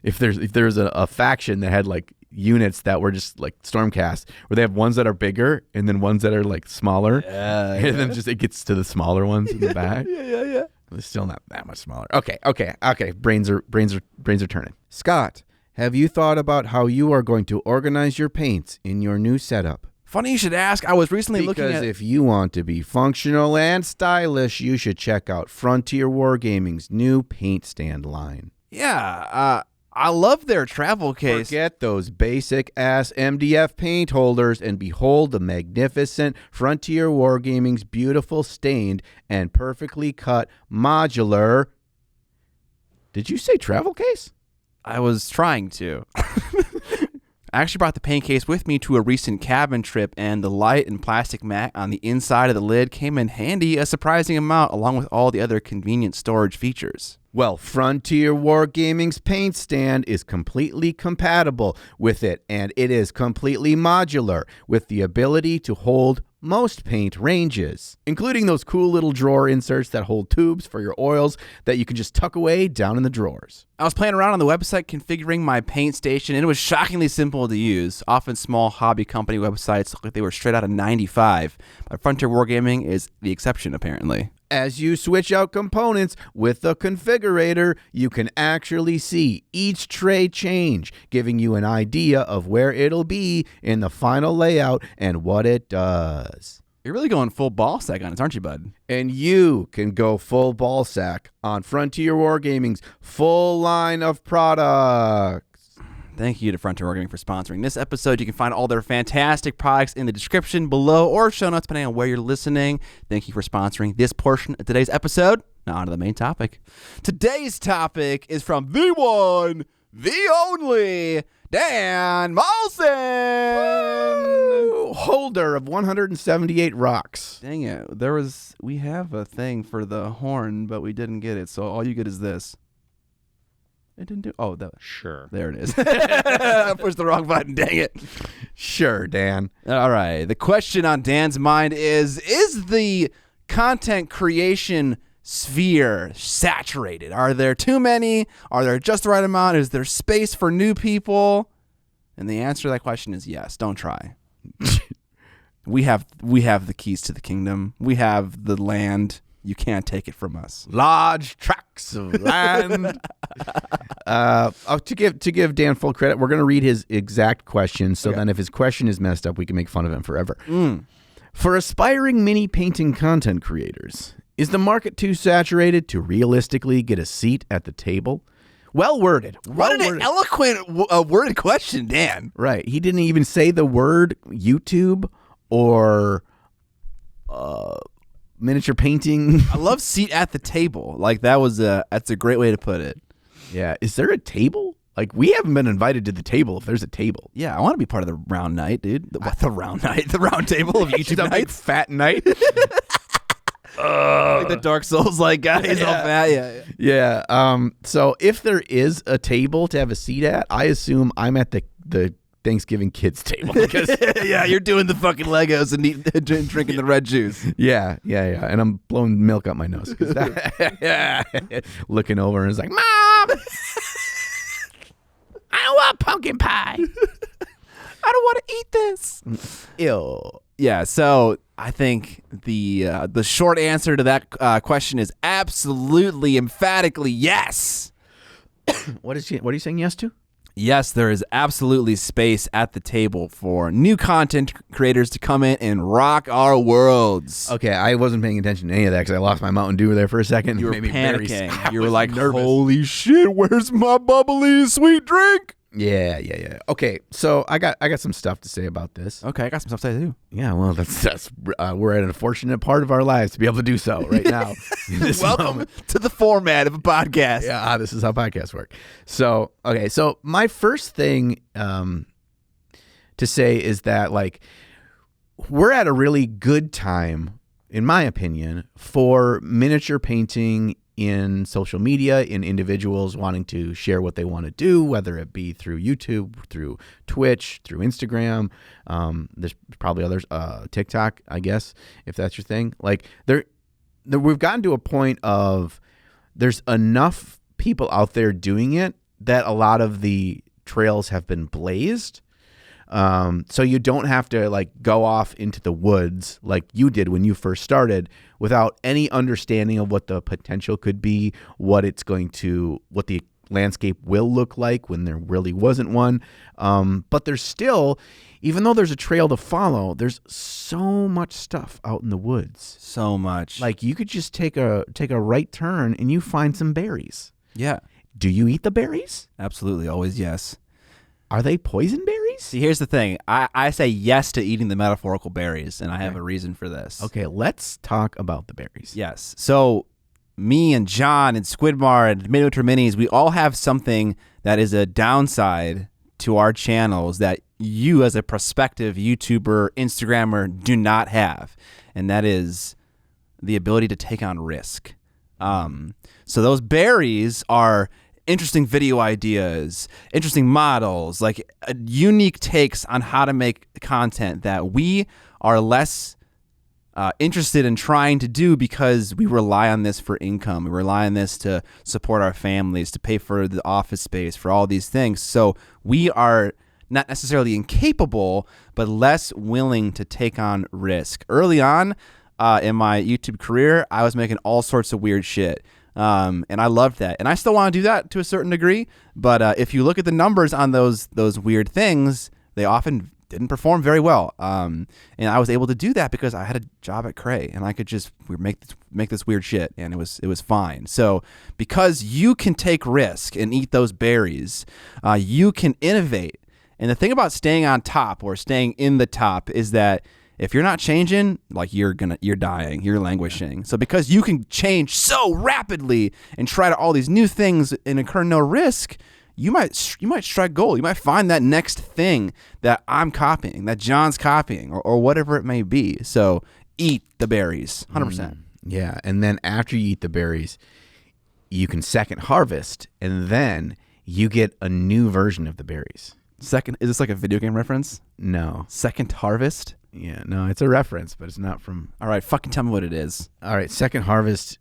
if there's a faction that had like units that were just like Stormcast, where they have ones that are bigger and then ones that are like smaller, and then just it gets to the smaller ones in the back. Yeah. It's still not that much smaller. Okay. Brains are turning. Scott, have you thought about how you are going to organize your paints in your new setup? Funny you should ask. I was recently looking at... Because if you want to be functional and stylish, you should check out Frontier Wargaming's new paint stand line. Yeah, I love their travel case. Forget those basic-ass MDF paint holders and behold the magnificent Frontier Wargaming's beautiful stained and perfectly cut modular... Did you say travel case? I was trying to. I actually brought the paint case with me to a recent cabin trip, and the light and plastic mat on the inside of the lid came in handy a surprising amount, along with all the other convenient storage features. Well, Frontier Wargaming's paint stand is completely compatible with it, and it is completely modular, with the ability to hold most paint ranges, including those cool little drawer inserts that hold tubes for your oils that you can just tuck away down in the drawers. I was playing around on the website configuring my paint station, and it was shockingly simple to use. Often small hobby company websites look like they were straight out of 95, but Frontier Wargaming is the exception, apparently. As you switch out components with the configurator, you can actually see each tray change, giving you an idea of where it'll be in the final layout and what it does. You're really going full ball sack on it, aren't you, bud? And you can go full ball sack on Frontier Wargaming's full line of products. Thank you to Frontier Wargaming for sponsoring this episode. You can find all their fantastic products in the description below or show notes depending on where you're listening. Thank you for sponsoring this portion of today's episode. Now on to the main topic. Today's topic is from the one, the only, Dan Molson! Holder of 178 rocks. Dang it. We have a thing for the horn, but we didn't get it, so all you get is this. It didn't do. Oh, sure. There it is. I pushed the wrong button. Dang it. Sure, Dan. All right. The question on Dan's mind is the content creation sphere saturated? Are there too many? Are there just the right amount? Is there space for new people? And the answer to that question is yes. Don't try. We have the keys to the kingdom. We have the land. You can't take it from us. Large tracts of land. To give Dan full credit, we're going to read his exact question. So then if his question is messed up, we can make fun of him forever. For aspiring mini painting content creators, is the market too saturated to realistically get a seat at the table? Well worded. What an eloquent worded question, Dan. Right. He didn't even say the word YouTube or... miniature painting. I love seat at the table. Like that's a great way to put it. Yeah. Is there a table? Like we haven't been invited to the table if there's a table. Yeah, I want to be part of the round night, dude. The round night? The round table of YouTube nights? Big fat night. Like the Dark Souls like guys all fat. Yeah. So if there is a table to have a seat at, I assume I'm at the Thanksgiving kids table. Because yeah, you're doing the fucking Legos and drinking the red juice. Yeah. And I'm blowing milk out my nose. Looking over and it's like, Mom, I don't want pumpkin pie. I don't want to eat this. Ew. Yeah, so I think the short answer to that question is absolutely, emphatically yes. What are you saying yes to? Yes, there is absolutely space at the table for new content creators to come in and rock our worlds. Okay, I wasn't paying attention to any of that because I lost my Mountain Dew there for a second. You were panicking. You were like, nervous. holy shit, where's my bubbly sweet drink? Yeah. Okay, so I got some stuff to say about this. Okay, I got some stuff to say too. Yeah, well, that's we're at an unfortunate part of our lives to be able to do so right now. in this Welcome moment. to the format of a podcast. Yeah, this is how podcasts work. So, okay, so my first thing to say is that, like, we're at a really good time, in my opinion, for miniature painting in social media, in individuals wanting to share what they want to do, whether it be through YouTube, through Twitch, through Instagram. There's probably others, TikTok, I guess, if that's your thing. Like, we've gotten to a point of there's enough people out there doing it that a lot of the trails have been blazed. So you don't have to, like, go off into the woods like you did when you first started without any understanding of what the potential could be, what the landscape will look like when there really wasn't one. But there's still, even though there's a trail to follow, there's so much stuff out in the woods. So much. Like, you could just take a right turn and you find some berries. Yeah. Do you eat the berries? Absolutely. Always yes. Are they poison berries? See, here's the thing. I say yes to eating the metaphorical berries, and I have a reason for this. Okay, let's talk about the berries. Yes. So me and John and Squidmar and Miniature Minis, we all have something that is a downside to our channels that you as a prospective YouTuber, Instagrammer do not have, and that is the ability to take on risk. So those berries are interesting video ideas, interesting models, like unique takes on how to make content that we are less interested in trying to do because we rely on this for income. We rely on this to support our families, to pay for the office space, for all these things. So we are not necessarily incapable, but less willing to take on risk. Early on in my YouTube career, I was making all sorts of weird shit. And I loved that. And I still want to do that to a certain degree. But if you look at the numbers on those weird things, they often didn't perform very well. And I was able to do that because I had a job at Cray and I could just make this weird shit, and it was fine. So because you can take risk and eat those berries, you can innovate. And the thing about staying on top or staying in the top is that if you're not changing, like, you're dying, you're languishing. So because you can change so rapidly and try to all these new things and incur no risk, you might strike gold. You might find that next thing that I'm copying, that John's copying, or whatever it may be. So eat the berries, 100%. Yeah, and then after you eat the berries, you can second harvest, and then you get a new version of the berries. Second, is this like a video game reference? No. Second harvest? Yeah, no, it's a reference, but it's not from... All right, fucking tell me what it is. All right, second harvest...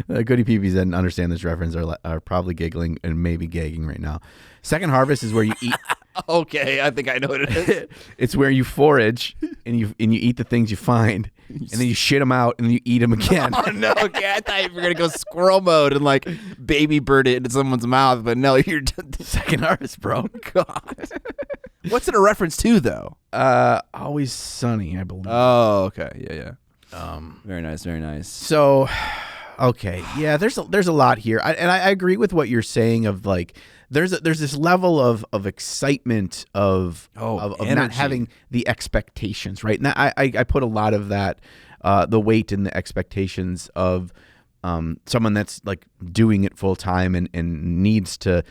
Goody peepees that didn't understand this reference are probably giggling and maybe gagging right now. Second harvest is where you eat... Okay, I think I know what it is. It's where you forage and you eat the things you find, and then you shit them out and then you eat them again. Oh, no, okay, I thought you were going to go squirrel mode and, like, baby bird it into someone's mouth, but no, you're... Second harvest, bro. God. What's it a reference to, though? Always Sunny, I believe. Oh, okay, yeah. Very nice, very nice. So, okay, yeah, there's a lot here, and I agree with what you're saying of, like, there's this level of excitement of not having the expectations, right? And I put a lot of that the weight in the expectations of someone that's, like, doing it full time and needs to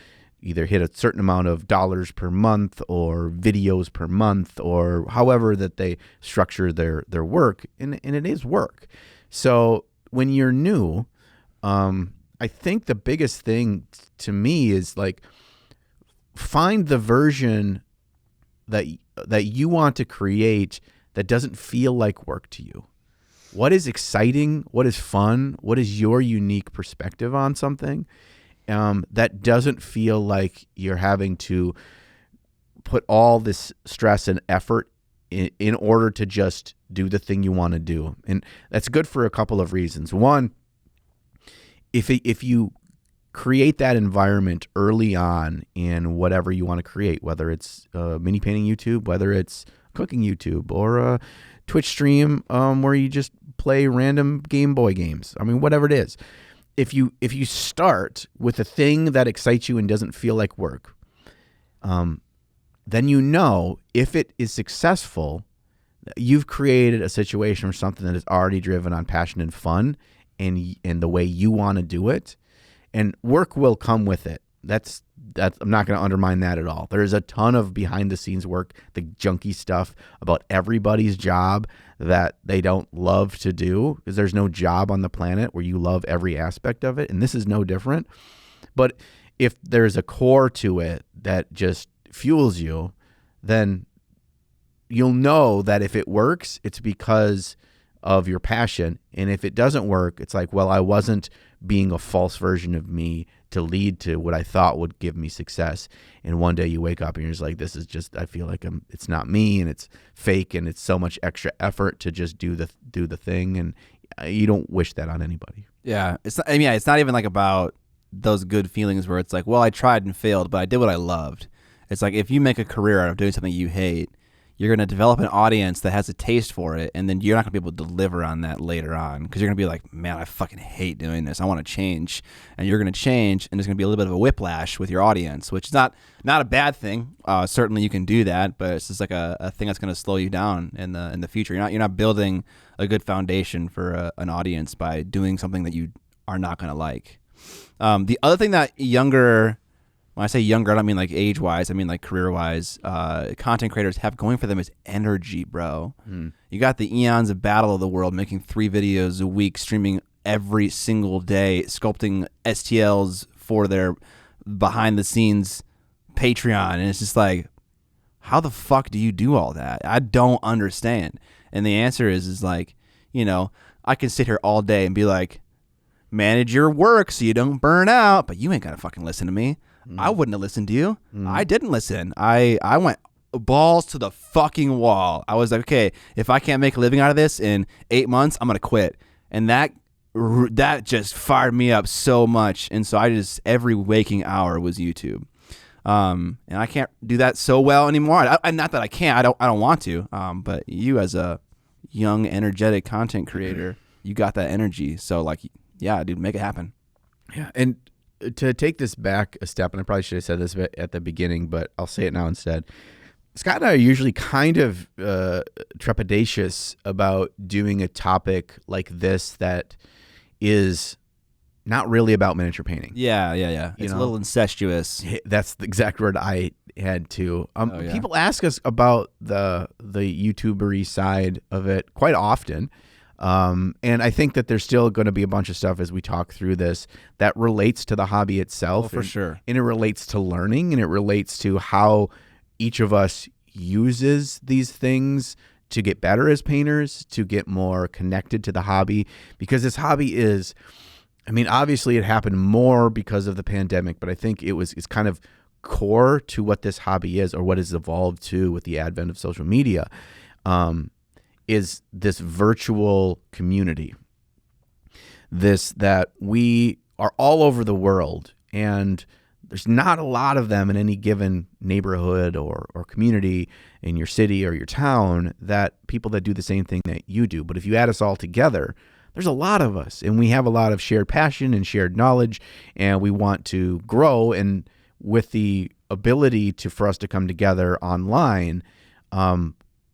either hit a certain amount of dollars per month or videos per month or however that they structure their work, and it is work. So when you're new, I think the biggest thing to me is, like, find the version that you want to create that doesn't feel like work to you. What is exciting? What is fun? What is your unique perspective on something that doesn't feel like you're having to put all this stress and effort in order to just do the thing you want to do? And that's good for a couple of reasons. One, if you create that environment early on in whatever you want to create, whether it's mini painting YouTube, whether it's cooking YouTube, or a Twitch stream where you just play random Game Boy games. I mean, whatever it is. If you start with a thing that excites you and doesn't feel like work, then you know if it is successful, you've created a situation or something that is already driven on passion and fun and the way you want to do it, and work will come with it. That's I'm not going to undermine that at all. There's a ton of behind the scenes work, the junky stuff about everybody's job that they don't love to do, because there's no job on the planet where you love every aspect of it, and this is no different. But if there's a core to it that just fuels you, then you'll know that if it works, it's because of your passion. And if it doesn't work, it's like, well, I wasn't being a false version of me to lead to what I thought would give me success. And one day you wake up and you're just like, this is just, I feel like it's not me, and it's fake, and it's so much extra effort to just do the thing. And you don't wish that on anybody. Yeah. It's not, I mean, it's not even like about those good feelings where it's like, well, I tried and failed, but I did what I loved. It's like, if you make a career out of doing something you hate, you're going to develop an audience that has a taste for it, and then you're not going to be able to deliver on that later on, because you're going to be like, man, I fucking hate doing this. I want to change. And you're going to change, and there's going to be a little bit of a whiplash with your audience, which is not a bad thing. Certainly you can do that, but it's just like a thing that's going to slow you down in the future. You're not building a good foundation for an audience by doing something that you are not going to like. The other thing that when I say younger, I don't mean like age-wise. I mean like career-wise. Content creators have going for them is energy, bro. You got the Eons of Battle of the world making 3 videos a week, streaming every single day, sculpting STLs for their behind-the-scenes Patreon. And it's just like, how the fuck do you do all that? I don't understand. And the answer is like, I can sit here all day and be like, manage your work so you don't burn out, but you ain't gonna fucking listen to me. I wouldn't have listened to you. I didn't listen. I went balls to the fucking wall. I was like, okay, if I can't make a living out of this in 8 months, I'm gonna quit. And that just fired me up so much. And so every waking hour was YouTube. And I can't do that so well anymore. Not that I can't. I don't want to. But you, as a young, energetic content creator, you got that energy. So like, yeah, dude, make it happen. Yeah, and to take this back a step, and I probably should have said this at the beginning, but I'll say it now instead. Scott and I are usually kind of trepidatious about doing a topic like this that is not really about miniature painting. Yeah. It's a little incestuous. That's the exact word I had too. Yeah. People ask us about the YouTuber-y side of it quite often. And I think that there's still going to be a bunch of stuff as we talk through this that relates to the hobby itself. For sure. And it relates to learning, and it relates to how each of us uses these things to get better as painters, to get more connected to the hobby, because this hobby is, I mean, obviously it happened more because of the pandemic, but I think it's kind of core to what this hobby is, or what has evolved to with the advent of social media. Is this virtual community, that we are all over the world, and there's not a lot of them in any given neighborhood or community in your city or your town, that people that do the same thing that you do. But if you add us all together, there's a lot of us, and we have a lot of shared passion and shared knowledge, and we want to grow. And with the ability for us to come together online,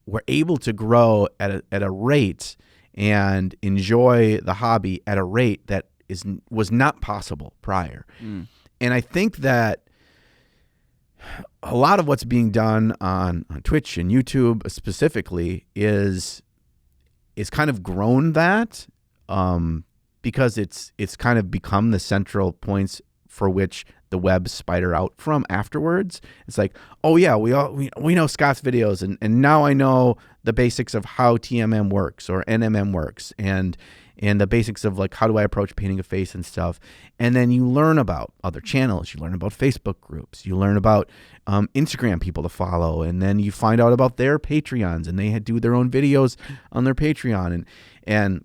we're able to grow at a rate and enjoy the hobby at a rate that was not possible prior. And I think that a lot of what's being done on Twitch and YouTube specifically is kind of grown that, because it's kind of become the central points for which the web spider out from afterwards. It's like, oh yeah, we know Scott's videos, and now I know the basics of how TMM works or NMM works, and the basics of like how do I approach painting a face and stuff. And then you learn about other channels, you learn about Facebook groups, you learn about Instagram people to follow, and then you find out about their Patreons, and they do their own videos on their Patreon, and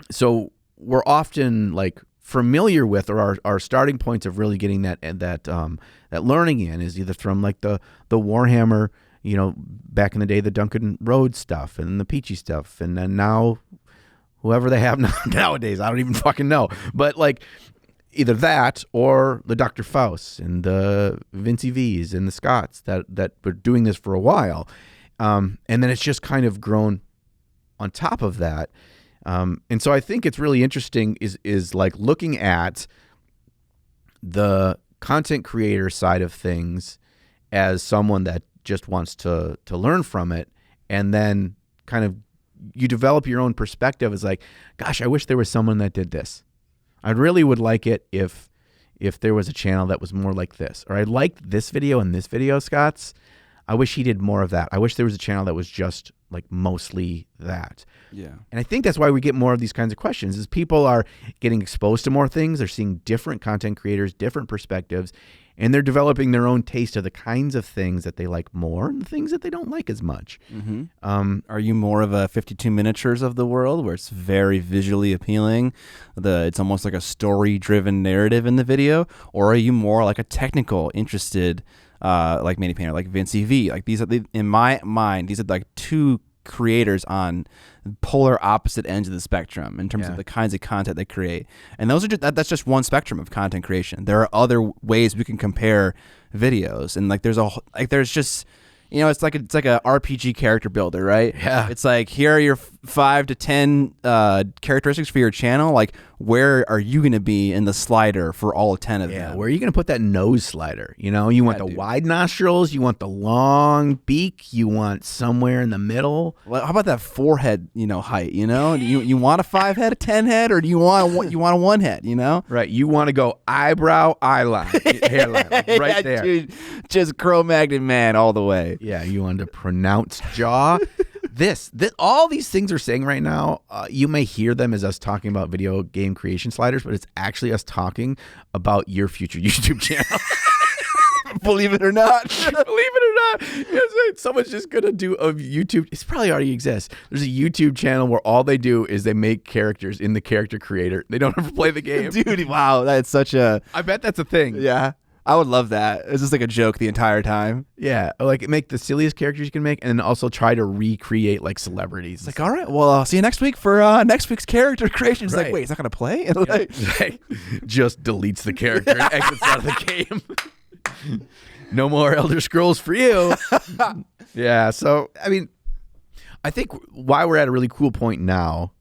so we're often like familiar with, or our starting points of really getting that learning in is either from like the Warhammer, back in the day, the Duncan Road stuff and the Peachy stuff, and then now whoever they have nowadays, I don't even fucking know. But like, either that or the Dr. Faust and the Vinci V's and the Scotts that were doing this for a while. And then it's just kind of grown on top of that. And so I think it's really interesting is like looking at the content creator side of things as someone that just wants to learn from it, and then kind of you develop your own perspective as like, gosh, I wish there was someone that did this. I really would like it if there was a channel that was more like this, or I liked this video and this video, Scott's. I wish he did more of that. I wish there was a channel that was just like mostly that. Yeah. And I think that's why we get more of these kinds of questions is people are getting exposed to more things. They're seeing different content creators, different perspectives, and they're developing their own taste of the kinds of things that they like more and the things that they don't like as much. Mm-hmm. Are you more of a 52 miniatures of the world where it's very visually appealing? It's almost like a story-driven narrative in the video, or are you more like a technical, interested like mini painter, like Vinci V? Like these are in my mind, these are like two creators on polar opposite ends of the spectrum in terms of the kinds of content they create, and those are that's just one spectrum of content creation. There are other ways we can compare videos, and like there's just, you know, it's like a RPG character builder, right? Yeah. It's like, here are your 5 to 10 characteristics for your channel. Like, where are you going to be in the slider for all 10 of them? Where are you going to put that nose slider? You know, you want the wide nostrils, you want the long beak, you want somewhere in the middle. Well, how about that forehead, height, you want a 5 head, a 10 head, or do you want a 1 head, Right. You want to go eyebrow, eyeline, hairline, like right there. Dude, just Cro-Magnon man all the way. Yeah, you want a pronounced jaw. This, all these things we're saying right now, you may hear them as us talking about video game creation sliders, but it's actually us talking about your future YouTube channel. Believe it or not. Believe it or not. Someone's just going to do a YouTube. It's probably already exists. There's a YouTube channel where all they do is they make characters in the character creator. They don't ever play the game. Dude, wow. That's such a... I bet that's a thing. Yeah. I would love that. It's just like a joke the entire time. Yeah, like make the silliest characters you can make, and then also try to recreate like celebrities. It's like, all right, well, I'll see you next week for next week's character creation. It's like, wait, it's not gonna play? And just deletes the character and exits out of the game. No more Elder Scrolls for you. Yeah, so I mean, I think why we're at a really cool point now.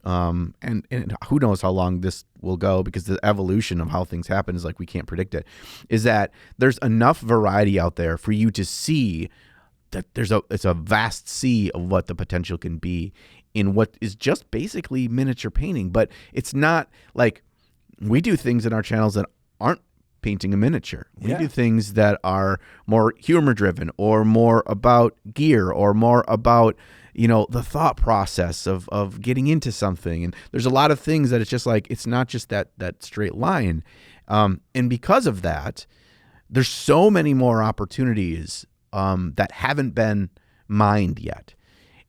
And who knows how long this will go, because the evolution of how things happen is like we can't predict it, is that there's enough variety out there for you to see that it's a vast sea of what the potential can be in what is just basically miniature painting. But it's not like we do things in our channels that aren't painting a miniature. We do things that are more humor driven, or more about gear, or more about the thought process of getting into something. And there's a lot of things that it's just like, it's not just that straight line. And because of that, there's so many more opportunities that haven't been mined yet.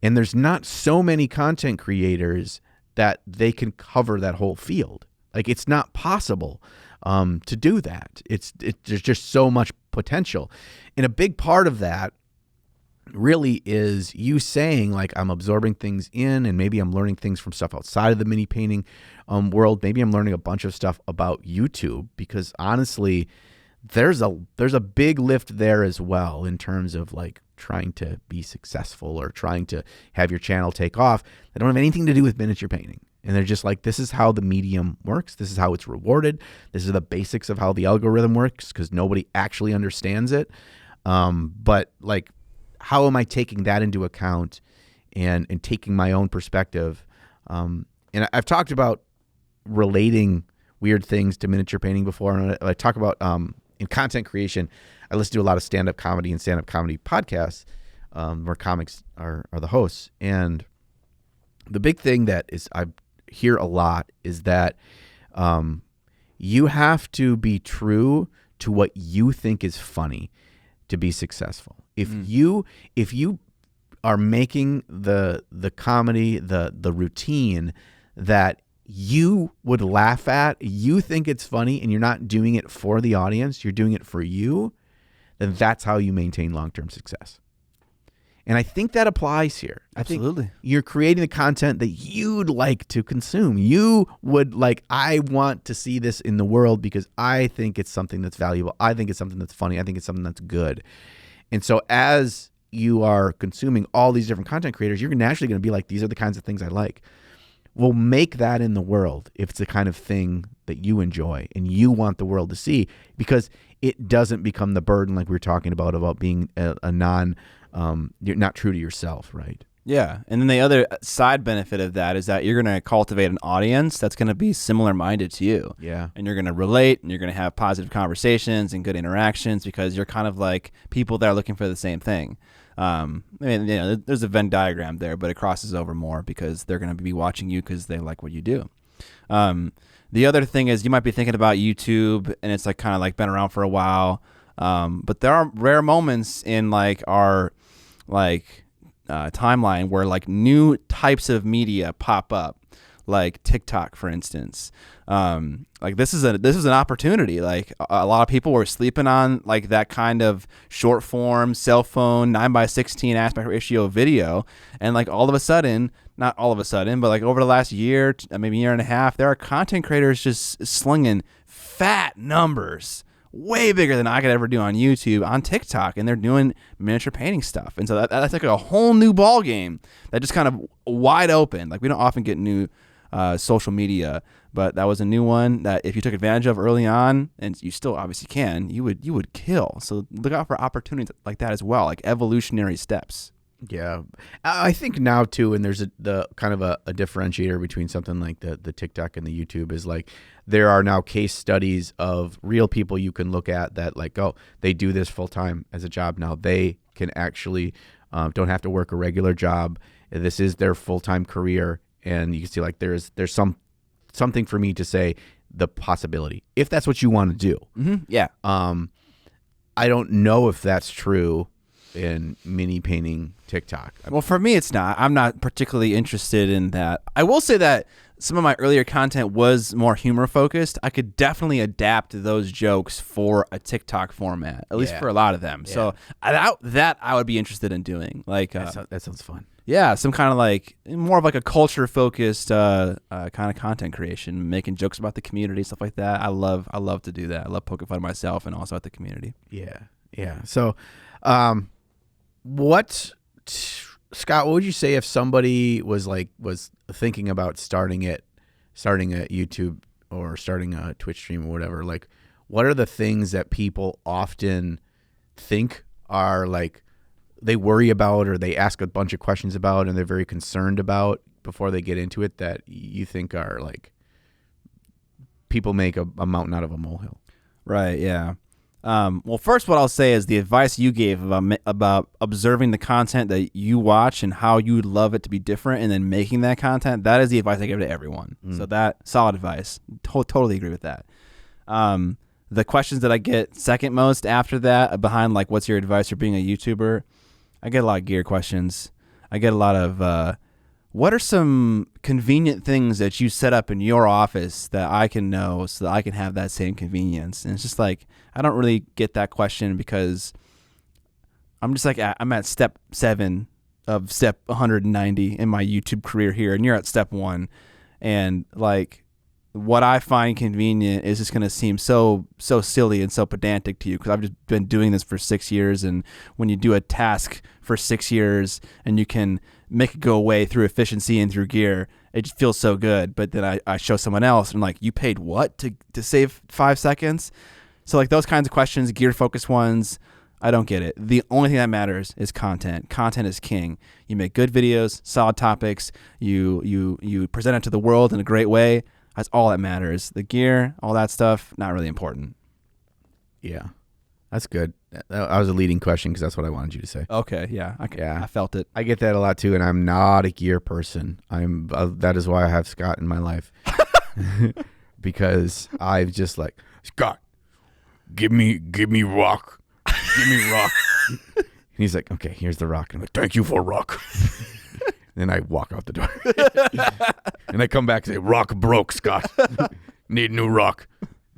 And there's not so many content creators that they can cover that whole field. Like, it's not possible to do that. There's just so much potential. And a big part of that really is you saying, like, I'm absorbing things in, and maybe I'm learning things from stuff outside of the mini painting world. Maybe I'm learning a bunch of stuff about YouTube, because honestly, there's a big lift there as well in terms of like trying to be successful or trying to have your channel take off. They don't have anything to do with miniature painting. And they're just like, this is how the medium works. This is how it's rewarded. This is the basics of how the algorithm works, because nobody actually understands it. But like, how am I taking that into account and taking my own perspective? And I've talked about relating weird things to miniature painting before. And I talk about in content creation, I listen to a lot of stand-up comedy and stand-up comedy podcasts where comics are the hosts. And the big thing that is I hear a lot is that you have to be true to what you think is funny to be successful. If you are making the comedy, the routine that you would laugh at, you think it's funny, and you're not doing it for the audience, you're doing it for you, then that's how you maintain long-term success. And I think that applies here. Absolutely. I think you're creating the content that you'd like to consume. You would like, I want to see this in the world because I think it's something that's valuable. I think it's something that's funny. I think it's something that's good. And so as you are consuming all these different content creators, you're naturally going to be like, these are the kinds of things I like. Well, make that in the world if it's the kind of thing that you enjoy and you want the world to see, because it doesn't become the burden like we were talking about being you're not true to yourself, right? Yeah. And then the other side benefit of that is that you're going to cultivate an audience that's going to be similar minded to you. Yeah. And you're going to relate and you're going to have positive conversations and good interactions because you're kind of like people that are looking for the same thing. I mean, there's a Venn diagram there, but it crosses over more because they're going to be watching you because they like what you do. The other thing is you might be thinking about YouTube and it's like kind of like been around for a while. But there are rare moments in like our timeline where like new types of media pop up, like TikTok, for instance. Like this is an opportunity. Like a lot of people were sleeping on like that kind of short form cell phone 9:16 aspect ratio video, and like all of a sudden, not all of a sudden, but like over the last year, maybe year and a half, there are content creators just slinging fat numbers, way bigger than I could ever do on YouTube, on TikTok, and they're doing miniature painting stuff. And so that's like a whole new ball game that just kind of wide open. Like we don't often get new social media, but that was a new one that if you took advantage of early on, and you still obviously can, you would kill. So look out for opportunities like that as well, like evolutionary steps. Yeah, I think now too, and there's the kind of a differentiator between something like the TikTok and the YouTube is like there are now case studies of real people you can look at that like, oh, they do this full time as a job now. They can actually don't have to work a regular job. This is their full time career, and you can see like there's something for me to say the possibility if that's what you want to do. Mm-hmm. Yeah. I don't know if that's true in mini painting TikTok. Well, for me, it's not. I'm not particularly interested in that. I will say that some of my earlier content was more humor focused. I could definitely adapt those jokes for a TikTok format, at least for a lot of them. Yeah. So that I would be interested in doing. Like that sounds fun. Yeah, some kind of like more of like a culture focused kind of content creation, making jokes about the community, stuff like that. I love to do that. I love poking fun at myself and also at the community. Yeah. So, Scott, what would you say if somebody was thinking about starting a YouTube or starting a Twitch stream or whatever? Like, what are the things that people often think are like they worry about or they ask a bunch of questions about and they're very concerned about before they get into it that you think are like people make a mountain out of a molehill? Right. Yeah. Well, first, what I'll say is the advice you gave about observing the content that you watch and how you would love it to be different and then making that content, that is the advice I give to everyone. So that solid advice. Totally agree with that. The questions that I get second most after that behind like, what's your advice for being a YouTuber? I get a lot of gear questions. I get a lot of, what are some convenient things that you set up in your office that I can know so that I can have that same convenience? And it's just like, I don't really get that question because I'm just like, I'm at step 7 of step 190 in my YouTube career here, and you're at step 1. And like, what I find convenient is just going to seem so silly and so pedantic to you because I've just been doing this for 6 years. And when you do a task for 6 years and you can make it go away through efficiency and through gear, it just feels so good. But then I show someone else and I'm like, you paid what to save 5 seconds? So like those kinds of questions, gear focused ones, I don't get it. The only thing that matters is content. Content is king. You make good videos, solid topics, you present it to the world in a great way. That's all that matters. The gear, all that stuff, not really important. Yeah, that's good. That was a leading question because that's what I wanted you to say. Okay, yeah, I felt it. I get that a lot too, and I'm not a gear person. That is why I have Scott in my life because I've just like, Scott, give me rock, give me rock. And he's like, okay, here's the rock. And I'm like, thank you for rock. Then I walk out the door. And I come back and say, rock broke, Scott. Need new rock.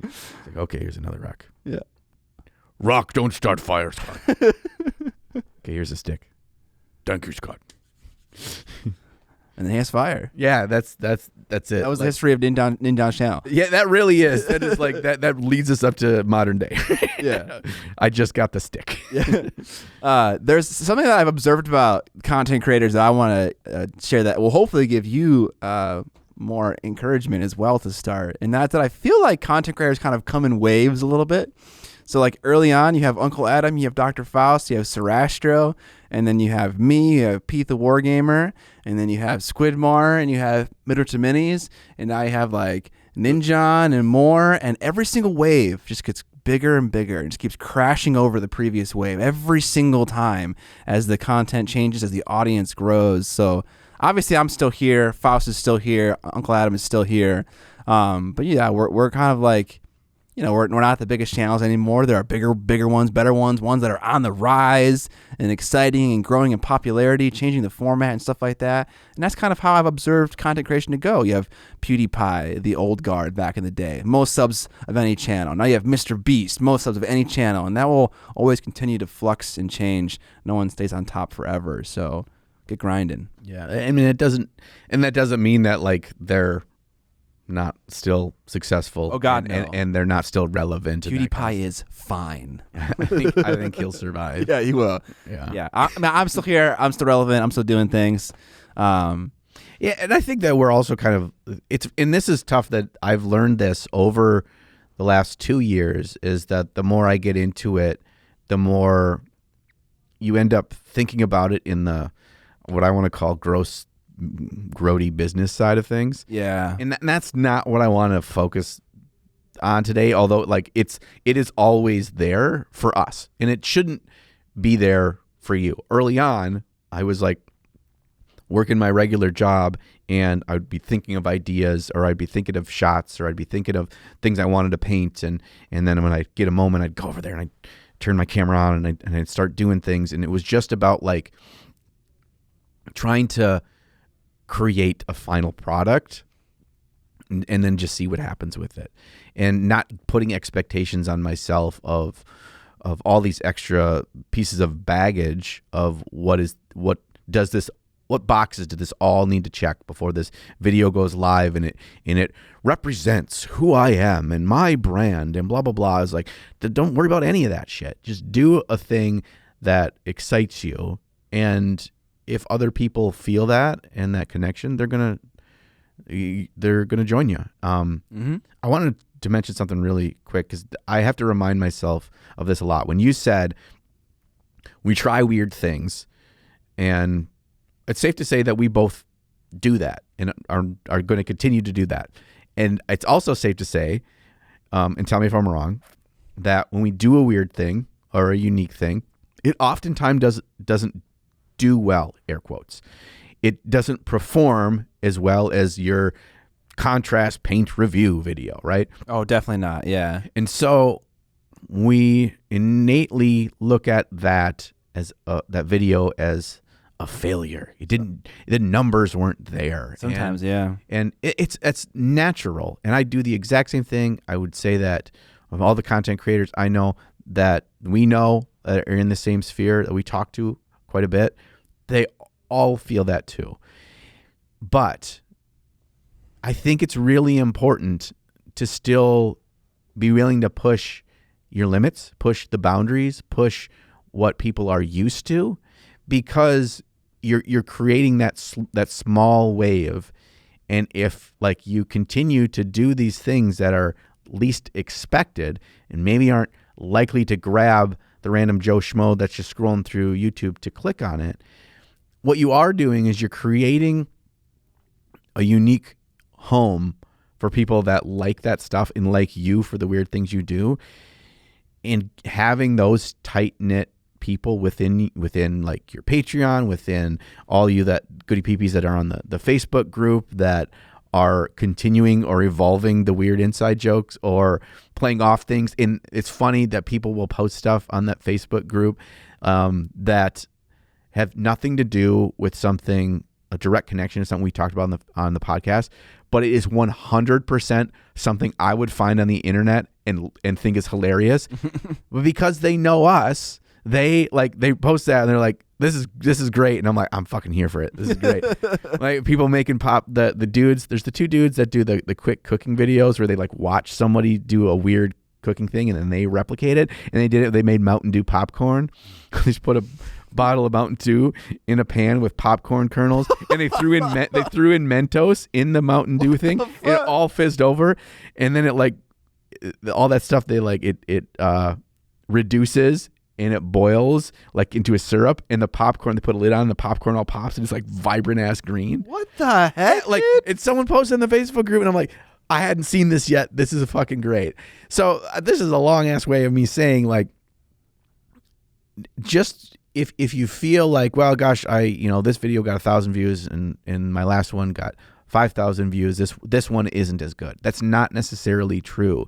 It's like, okay, here's another rock. Yeah. Rock, don't start fire, Scott. Okay, here's a stick. Thank you, Scott. And then he has fire. Yeah, that's it. That was the history of Nindown Channel. Yeah, that really is. That is like that leads us up to modern day. Yeah. I just got the stick. There's something that I've observed about content creators that I want to share that will hopefully give you more encouragement as well to start. And that's that I feel like content creators kind of come in waves a little bit. So like early on, you have Uncle Adam, you have Dr. Faust, you have Sarastro, and then you have me, you have Pete the Wargamer, and then you have Squidmar, and you have Middle to Minis, and now you have like Ninjon and more, and every single wave just gets bigger and bigger and just keeps crashing over the previous wave every single time as the content changes, as the audience grows. So obviously I'm still here, Faust is still here, Uncle Adam is still here, but yeah, we're kind of like, you know, we're not the biggest channels anymore. There are bigger ones, better ones that are on the rise and exciting and growing in popularity, changing the format and stuff like that. And that's kind of how I've observed content creation to go. You have PewDiePie, the old guard back in the day, most subs of any channel. Now you have Mr. Beast, most subs of any channel, and that will always continue to flux and change. No one stays on top forever. So get grinding. Yeah, I mean that doesn't mean that like they're not still successful. Oh God, no. And they're not still relevant. PewDiePie is fine. I think he'll survive. Yeah, he will. Yeah. I'm still here. I'm still relevant. I'm still doing things. Yeah, and I think that we're also kind of and this is tough that I've learned this over the last 2 years is that the more I get into it, the more you end up thinking about it in the what I want to call grody business side of things. Yeah. And that's not what I want to focus on today, although like it is always there for us and it shouldn't be there for you. Early on, I was like working my regular job and I would be thinking of ideas or I'd be thinking of shots or I'd be thinking of things I wanted to paint and then when I get a moment, I'd go over there and I'd turn my camera on and I'd start doing things, and it was just about like trying to create a final product and then just see what happens with it and not putting expectations on myself of all these extra pieces of baggage of what boxes did this all need to check before this video goes live and it represents who I am and my brand and blah blah blah. Is like, don't worry about any of that shit. Just do a thing that excites you, and if other people feel that and that connection, they're gonna join you. I wanted to mention something really quick because I have to remind myself of this a lot. When you said we try weird things, and it's safe to say that we both do that and are going to continue to do that. And it's also safe to say, and tell me if I'm wrong, that when we do a weird thing or a unique thing, it oftentimes doesn't do well, air quotes. It doesn't perform as well as your contrast paint review video, right? Oh, definitely not. Yeah. And so we innately look at that as that video as a failure. The numbers weren't there. Sometimes, yeah. And it's natural. And I do the exact same thing. I would say that of all the content creators I know that we know that are in the same sphere that we talk to quite a bit, they all feel that too. But I think it's really important to still be willing to push your limits, push the boundaries, push what people are used to, because you're creating that small wave. And if like you continue to do these things that are least expected and maybe aren't likely to grab the random Joe Schmo that's just scrolling through YouTube to click on it, what you are doing is you're creating a unique home for people that like that stuff and like you for the weird things you do, and having those tight-knit people within like your Patreon, within all you that goody peepees that are on the Facebook group that are continuing or evolving the weird inside jokes or playing off things. And it's funny that people will post stuff on that Facebook group that have nothing to do with something, a direct connection to something we talked about on the podcast, but it is 100% something I would find on the internet and think is hilarious. But because they know us, they post that and they're like, this is great, and I'm like, I'm fucking here for it. This is great. Like people making the dudes. There's the two dudes that do the quick cooking videos where they like watch somebody do a weird cooking thing and then they replicate it. And they did it. They made Mountain Dew popcorn. They just put a bottle of Mountain Dew in a pan with popcorn kernels, and they threw in Mentos in the Mountain Dew thing. And it all fizzed over, and then it like all that stuff. They like it reduces. And it boils like into a syrup, and the popcorn, they put a lid on, and the popcorn all pops, and it's like vibrant ass green. What the heck? Like, it's someone posted in the Facebook group, and I'm like, I hadn't seen this yet. This is fucking great. So this is a long ass way of me saying, like, just if you feel like, well, gosh, this video got 1,000 views, and my last one got 5,000 views. This one isn't as good. That's not necessarily true.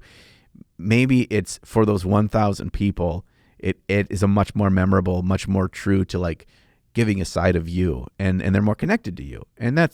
Maybe it's for those 1,000 people. It is a much more memorable, much more true to like giving a side of you, and they're more connected to you, and I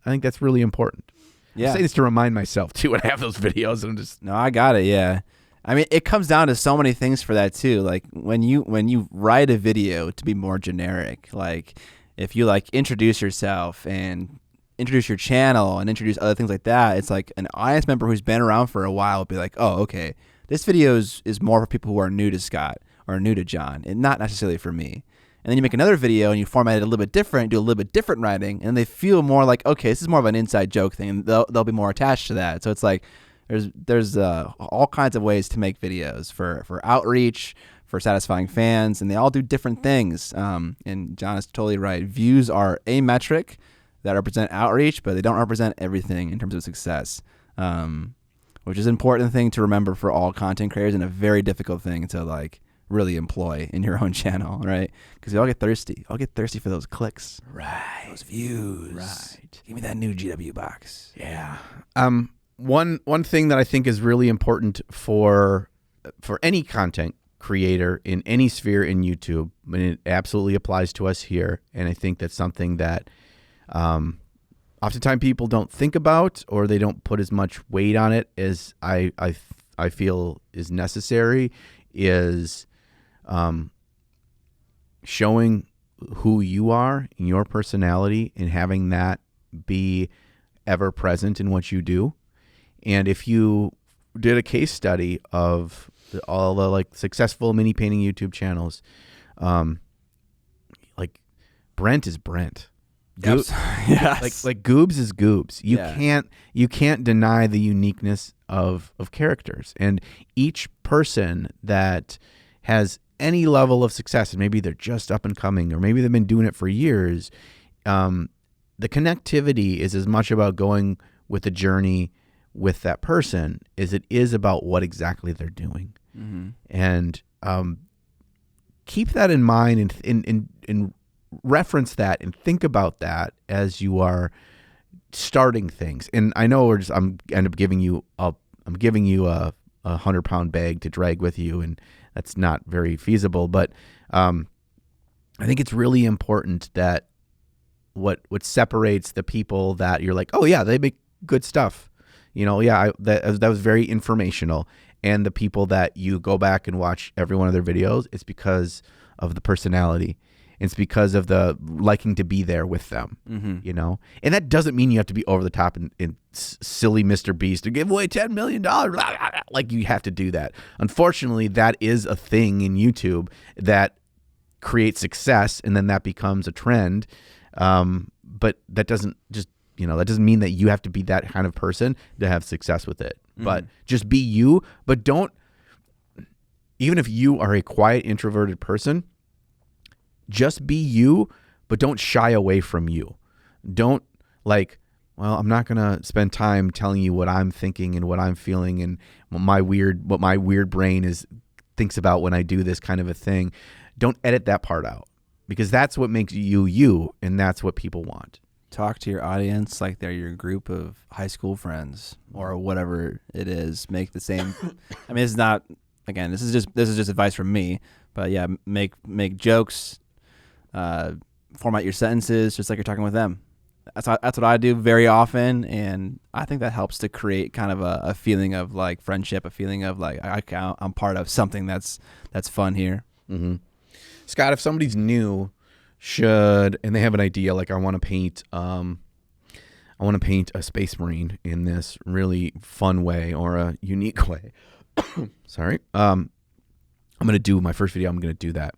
think that's really important. Yeah, I say this to remind myself too when I have those videos, and I'm just no, I got it. Yeah, I mean, it comes down to so many things for that too. Like when you write a video to be more generic, like if you like introduce yourself and introduce your channel and introduce other things like that, it's like an audience member who's been around for a while will be like, oh, okay. This video is more for people who are new to Scott or new to John, and not necessarily for me. And then you make another video and you format it a little bit different, do a little bit different writing, and they feel more like, okay, this is more of an inside joke thing, and they'll be more attached to that. So it's like there's all kinds of ways to make videos for outreach, for satisfying fans, and they all do different things. And John is totally right. Views are a metric that represent outreach, but they don't represent everything in terms of success. Which is an important thing to remember for all content creators, and a very difficult thing to like really employ in your own channel, right? Because you all get thirsty. I'll get thirsty for those clicks, right? Those views, right? Give me that new GW box. Yeah. One thing that I think is really important for any content creator in any sphere in YouTube, and it absolutely applies to us here, and I think that's something that oftentimes people don't think about, or they don't put as much weight on it as I feel is necessary, is showing who you are and your personality, and having that be ever present in what you do. And if you did a case study of all the like successful mini painting YouTube channels, like Brent is Brent. Yes. Like Goobs is Goobs. You can't deny the uniqueness of characters, and each person that has any level of success, and maybe they're just up and coming, or maybe they've been doing it for years, the connectivity is as much about going with the journey with that person as it is about what exactly they're doing. Mm-hmm. And keep that in mind, and reference that and think about that as you are starting things. And I know I'm giving you a 100-pound bag to drag with you, and that's not very feasible. But I think it's really important that what separates the people that you're like, oh yeah, they make good stuff, that was very informational, and the people that you go back and watch every one of their videos, it's because of the personality. It's because of the liking to be there with them, mm-hmm. And that doesn't mean you have to be over the top and silly Mr. Beast to give away $10 million. Like, you have to do that. Unfortunately, that is a thing in YouTube that creates success, and then that becomes a trend. But that doesn't that doesn't mean that you have to be that kind of person to have success with it. Mm-hmm. But just be you. But don't, even if you are a quiet, introverted person, just be you, but don't shy away from you. Don't I'm not going to spend time telling you what I'm thinking and what I'm feeling and what my weird brain thinks about when I do this kind of a thing. Don't edit that part out, because that's what makes you, and that's what people want. Talk to your audience like they're your group of high school friends or whatever it is. Make the same. I mean, it's not, again, this is just advice from me, but yeah, make jokes. Format your sentences just like you're talking with them. That's what I do very often, and I think that helps to create kind of a feeling of like friendship, a feeling of like I'm part of something that's fun here. Mm-hmm. Scott, if somebody's new should, and they have an idea, like I want to paint a Space Marine in this really fun way or a unique way. Sorry. I'm going to do my first video. I'm going to do that.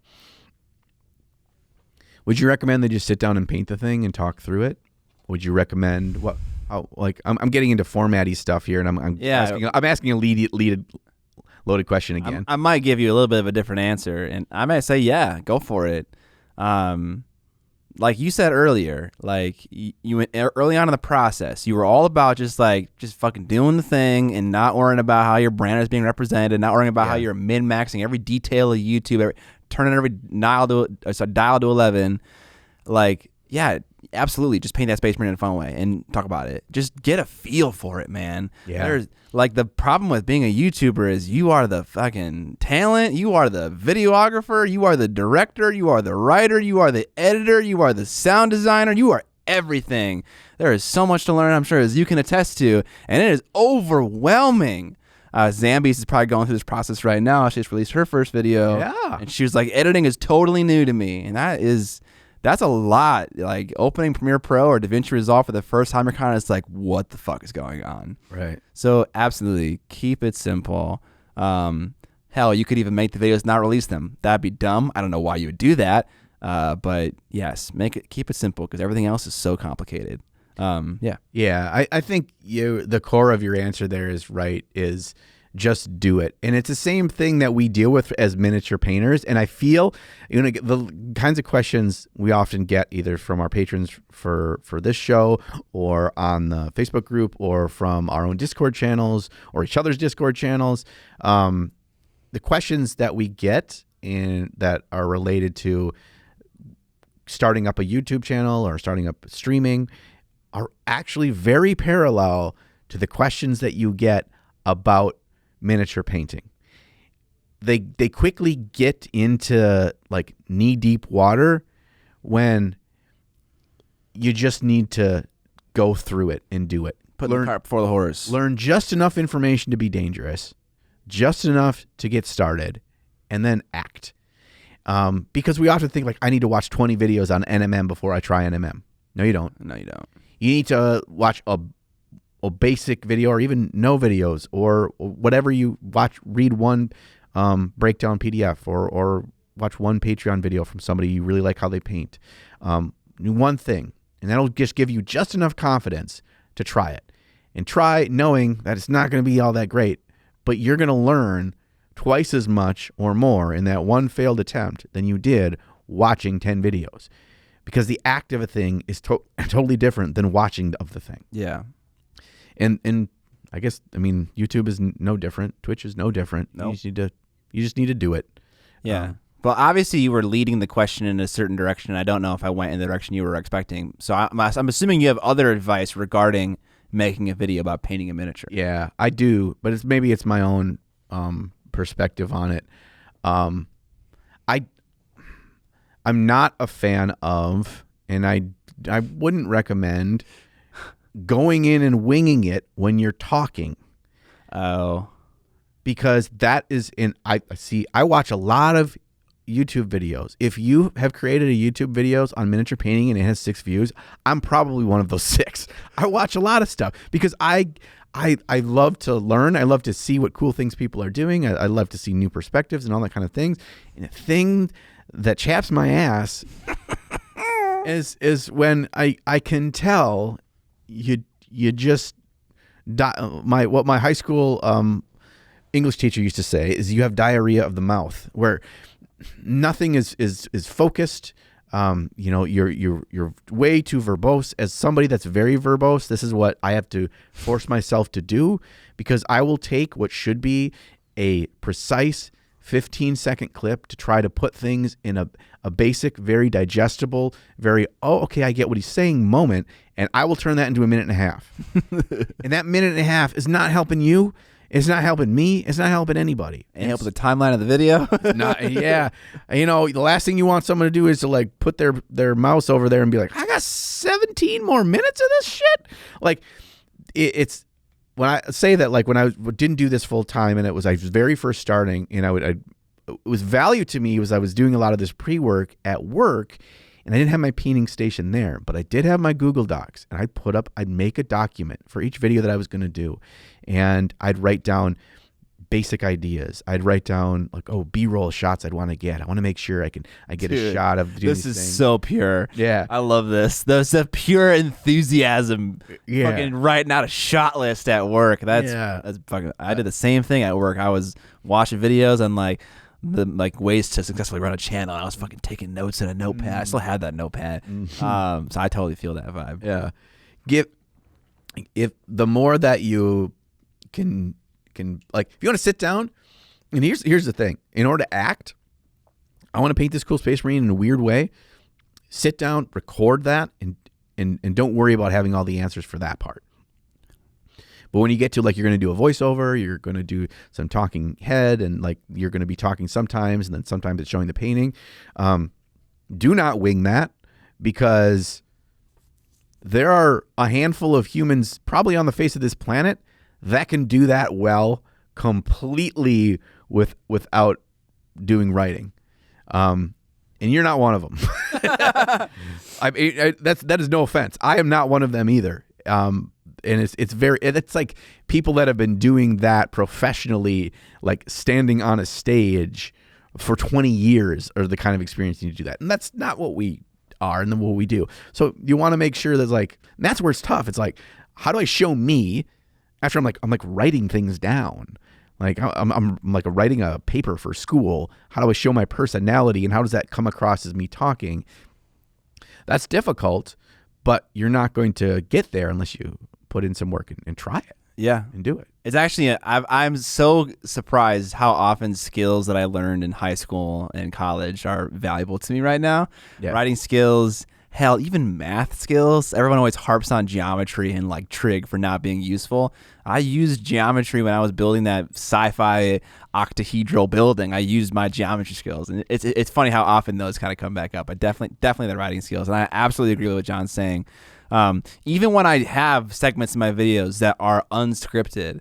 Would you recommend they just sit down and paint the thing and talk through it? Would you recommend what? How, like I'm getting into formatty stuff here, and I'm asking a loaded question again. I might give you a little bit of a different answer, and I might say, yeah, go for it. Like you said earlier, like you went early on in the process, you were all about just fucking doing the thing and not worrying about how your brand is being represented, not worrying about how you're min-maxing every detail of YouTube, turning every dial to 11. Like, yeah, absolutely, just paint that Space Marine in a fun way and talk about it. Just get a feel for it, man. Yeah. There's like the problem with being a YouTuber is you are the fucking talent, you are the videographer, you are the director, you are the writer, you are the editor, you are the sound designer, you are everything. There is so much to learn, I'm sure, as you can attest to, and it is overwhelming. Zambies is probably going through this process right now. She just released her first video. Yeah. And she was like, editing is totally new to me. And that's a lot. Like opening Premiere Pro or DaVinci Resolve for the first time, you're kind of like, what the fuck is going on? Right. So absolutely, keep it simple. Hell, you could even make the videos, not release them. That'd be dumb. I don't know why you would do that. But yes, keep it simple because everything else is so complicated. Yeah. I think the core of your answer there is right, is just do it. And it's the same thing that we deal with as miniature painters. And I feel, the kinds of questions we often get either from our patrons for this show or on the Facebook group or from our own Discord channels or each other's Discord channels. The questions that we get that are related to starting up a YouTube channel or starting up streaming are actually very parallel to the questions that you get about miniature painting. They quickly get into like knee-deep water when you just need to go through it and do it. Put the cart before the horse. Learn just enough information to be dangerous, just enough to get started, and then act. Because we often think like, I need to watch 20 videos on NMM before I try NMM. No, you don't. No, you don't. You need to watch a basic video or even no videos or whatever you watch. Read one breakdown PDF or watch one Patreon video from somebody you really like how they paint. One thing, and that'll just give you just enough confidence to try it. And try knowing that it's not going to be all that great, but you're going to learn twice as much or more in that one failed attempt than you did watching 10 videos. Because the act of a thing is totally different than watching of the thing. Yeah. And I guess, YouTube is no different. Twitch is no different. Nope. You just need to do it. Yeah. But obviously you were leading the question in a certain direction. I don't know if I went in the direction you were expecting. So I'm assuming you have other advice regarding making a video about painting a miniature. Yeah, I do. But maybe it's my own perspective on it. I'm not a fan of, and I wouldn't recommend going in and winging it when you're talking. Oh. Because that is I watch a lot of YouTube videos. If you have created a YouTube videos on miniature painting and it has 6 views, I'm probably one of those 6. I watch a lot of stuff because I love to learn. I love to see what cool things people are doing. I love to see new perspectives and all that kind of things. And a thing that chaps my ass is when I can tell you just what my high school English teacher used to say is you have diarrhea of the mouth, where nothing is focused. You're way too verbose. As somebody that's very verbose, this is what I have to force myself to do, because I will take what should be a precise 15-second clip to try to put things in a basic, very digestible, okay, I get what he's saying moment, and I will turn that into a minute and a half. And that minute and a half is not helping you. It's not helping me. It's not helping anybody. And help with the timeline of the video. Yeah. The last thing you want someone to do is to like put their mouse over there and be like, I got 17 more minutes of this shit. Like it's when I say that, like when I didn't do this full time and I was very first starting, and it was value to me was I was doing a lot of this pre-work at work, and I didn't have my painting station there, but I did have my Google Docs, and I'd make a document for each video that I was going to do, and I'd write down basic ideas. I'd write down like, B-roll shots I'd want to get. I want to make sure I get a shot of doing this these is things. so pure. Yeah. I love this. There's a pure enthusiasm. Yeah. Fucking writing out a shot list at work. That's fucking. I did the same thing at work. I was watching videos and the ways to successfully run a channel. I was fucking taking notes in a notepad. I still had that notepad. So I totally feel that vibe. Yeah. If the more that you can like, if you want to sit down, and here's the thing. In order to act, I want to paint this cool Space Marine in a weird way. Sit down, record that, and don't worry about having all the answers for that part. But when you get to like, you're going to do a voiceover, you're going to do some talking head, and like you're going to be talking sometimes, and then sometimes it's showing the painting. Do not wing that, because there are a handful of humans probably on the face of this planet that can do that well completely without doing writing. And you're not one of them. That is no offense. I am not one of them either. And it's like people that have been doing that professionally, like standing on a stage for 20 years are the kind of experience you need to do that. And that's not what we are and what we do. So you want to make sure that's like, and that's where it's tough. It's like, how do I show me after I'm like writing things down? Like I'm like writing a paper for school. How do I show my personality, and how does that come across as me talking? That's difficult, but you're not going to get there unless you put in some work and try it. Yeah, and do it. It's actually I'm so surprised how often skills that I learned in high school and college are valuable to me right now. Yeah. Writing skills, hell, even math skills. Everyone always harps on geometry and like trig for not being useful. I used geometry when I was building that sci-fi octahedral building. I used my geometry skills, and it's funny how often those kind of come back up. But definitely the writing skills, and I absolutely agree with what John's saying. Even when I have segments in my videos that are unscripted,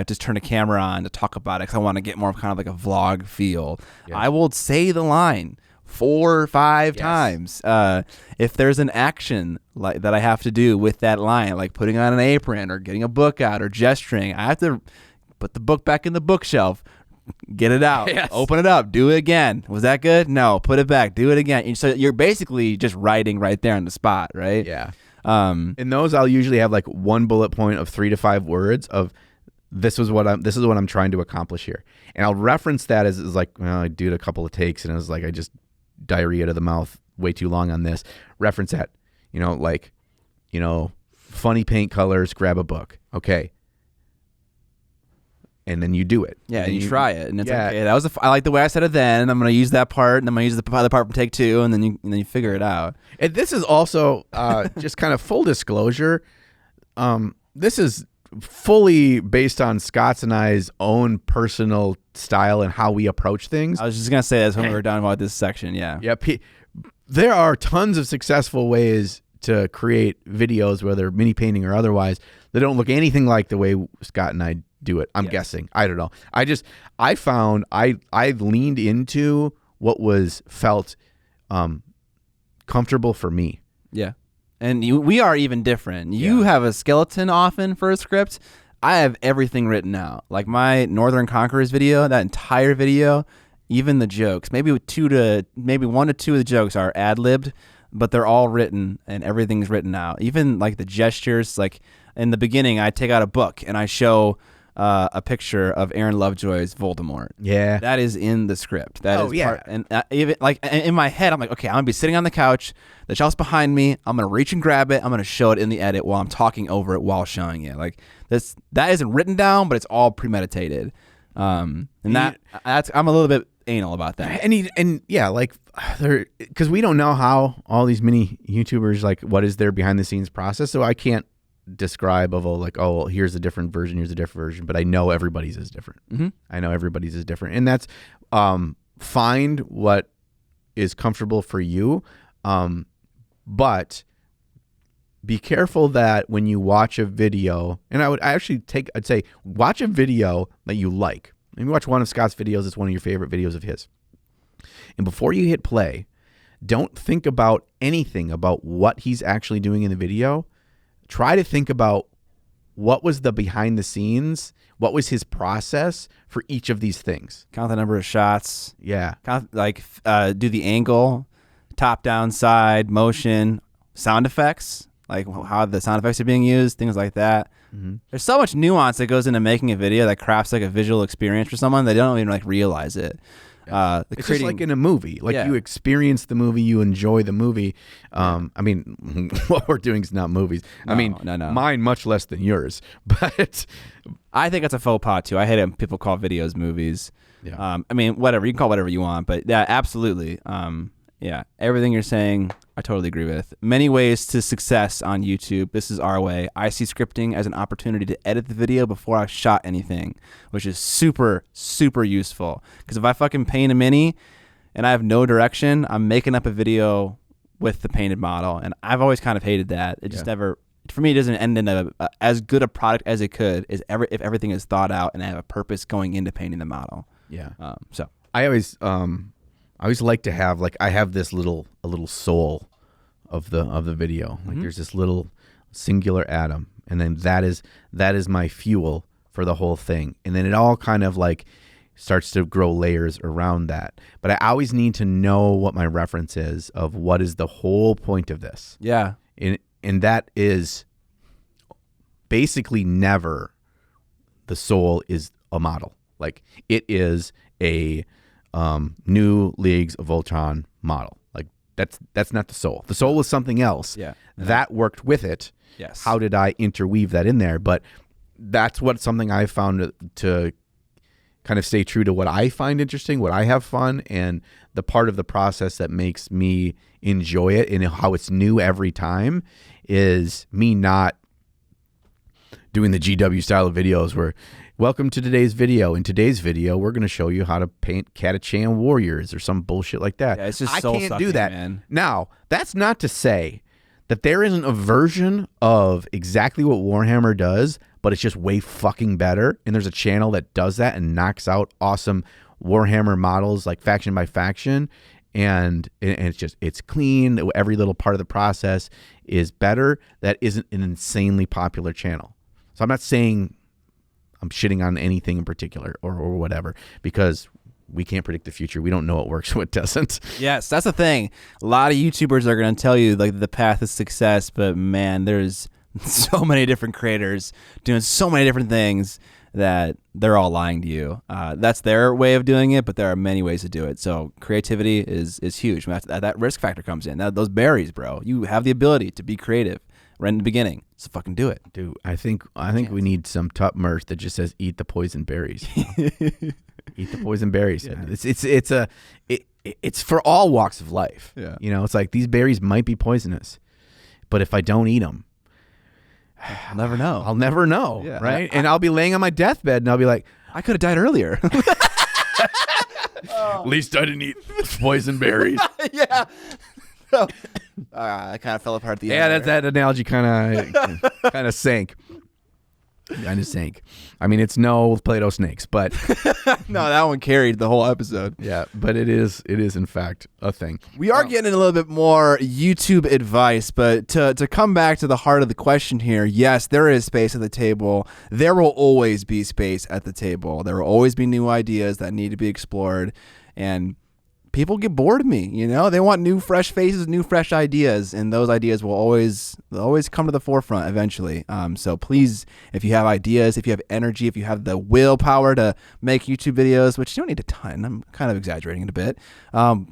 just turn a camera on to talk about it because I want to get more of kind of like a vlog feel. Yeah. I will say the line 4 or 5 times. If there's an action like that I have to do with that line, like putting on an apron or getting a book out or gesturing, I have to put the book back in the bookshelf, get it out, open it up, do it again. Was that good? No, put it back, do it again. And so you're basically just writing right there on the spot, right? Yeah. In those, I'll usually have like one bullet point of 3 to 5 words of this is what I'm trying to accomplish here, and I'll reference that as like, well, I did a couple of takes and it was like I just diarrhea to the mouth way too long on this. Reference that, funny paint colors. Grab a book, okay, and then you do it. Yeah, and you try it, and it's okay. That was I like the way I said it. Then I'm gonna use that part, and I'm gonna use the other part from take 2, and then you figure it out. And this is also just kind of full disclosure. This is fully based on Scott's and I's own personal style and how we approach things. I was just gonna say this when we were done about this section. Yeah. There are tons of successful ways to create videos, whether mini painting or otherwise, that don't look anything like the way Scott and I do it. I'm guessing. I don't know. I found I leaned into what was felt comfortable for me. Yeah. And we are even different. You have a skeleton often for a script. I have everything written out. Like my Northern Conquerors video, that entire video, even the jokes, maybe 1 to 2 of the jokes are ad-libbed, but they're all written and everything's written out. Even like the gestures, like in the beginning, I take out a book and I show a picture of Aaron Lovejoy's Voldemort. Yeah, that is in the script. That is part, and even like in my head, I'm like, okay, I'm gonna be sitting on the couch. The shelf's behind me. I'm gonna reach and grab it. I'm gonna show it in the edit while I'm talking over it while showing it. Like that isn't written down, but it's all premeditated. And that's I'm a little bit anal about that. Because we don't know how all these mini YouTubers, like, what is their behind the scenes process, so I can't describe here's a different version, but I know everybody's is different. I know everybody's is different, and that's find what is comfortable for you, but be careful that when you watch a video, and I'd say watch a video that you like. Maybe watch one of Scott's videos. It's one of your favorite videos of his, and before you hit play, don't think about anything about what he's actually doing in the video. Try to think about what was the behind the scenes, what was his process for each of these things. Count the number of shots. Yeah. Do the angle, top, down, side, motion, sound effects, like how the sound effects are being used, things like that. Mm-hmm. There's so much nuance that goes into making a video that crafts like a visual experience for someone. They don't even like realize it. It's just like in a movie. Like you experience the movie, you enjoy the movie. I mean, what we're doing is not movies. No, I mean, no. Mine much less than yours. But I think that's a faux pas too. I hate it when people call videos movies. Yeah. I mean, whatever. You can call whatever you want, but yeah, absolutely. Yeah, everything you're saying, I totally agree with. Many ways to success on YouTube. This is our way. I see scripting as an opportunity to edit the video before I shot anything, which is super, super useful. Because if I fucking paint a mini and I have no direction, I'm making up a video with the painted model. And I've always kind of hated that. It just never, for me, it doesn't end in as good a product as it could if everything is thought out and I have a purpose going into painting the model. Yeah. So I always like to have I have this little soul of the video. Like there's this little singular atom, and then that is my fuel for the whole thing. And then it all kind of like starts to grow layers around that. But I always need to know what my reference is of what is the whole point of this. Yeah. And that is basically never the soul is a model. Like it is a new Leagues of Ultron model. Like that's not the soul. The soul was something else. Yeah. That worked with it. Yes. How did I interweave that in there? But that's something I found to kind of stay true to what I find interesting, what I have fun, and the part of the process that makes me enjoy it and how it's new every time is me not doing the GW style of videos where welcome to today's video. In today's video, we're going to show you how to paint Catachan warriors or some bullshit like that. Yeah, it's just I can't soul-sucking, do that. man. Now, that's not to say that there isn't a version of exactly what Warhammer does, but it's just way fucking better. And there's a channel that does that and knocks out awesome Warhammer models like faction by faction. And it's clean. Every little part of the process is better. That isn't an insanely popular channel. So I'm not saying I'm shitting on anything in particular or whatever, because we can't predict the future. We don't know what works, what doesn't. Yes, that's the thing. A lot of YouTubers are going to tell you like the path of success, but man, there's so many different creators doing so many different things that they're all lying to you. That's their way of doing it, but there are many ways to do it. So creativity is huge. That risk factor comes in. Those berries, bro. You have the ability to be creative right in the beginning. So fucking do it. Dude, I think we need some top merch that just says eat the poison berries. Eat the poison berries. Yeah. It's for all walks of life. Yeah. You know, it's like these berries might be poisonous, but if I don't eat them, I'll never know. I'll never know, yeah. right? And I'll be laying on my deathbed and I'll be like, I could have died earlier. At least I didn't eat poison berries. Yeah. I kind of fell apart at the end. Yeah, that analogy kind of sank. Kind of sank. I mean, it's no Play-Doh snakes, but no, that one carried the whole episode. Yeah, but it is in fact a thing. We are getting a little bit more YouTube advice, but to come back to the heart of the question here, yes, there is space at the table. There will always be space at the table. There will always be new ideas that need to be explored, and people get bored of me, you know? They want new, fresh faces, new, fresh ideas, and those ideas will always come to the forefront eventually. So please, if you have ideas, if you have energy, if you have the willpower to make YouTube videos, which you don't need a ton, I'm kind of exaggerating it a bit,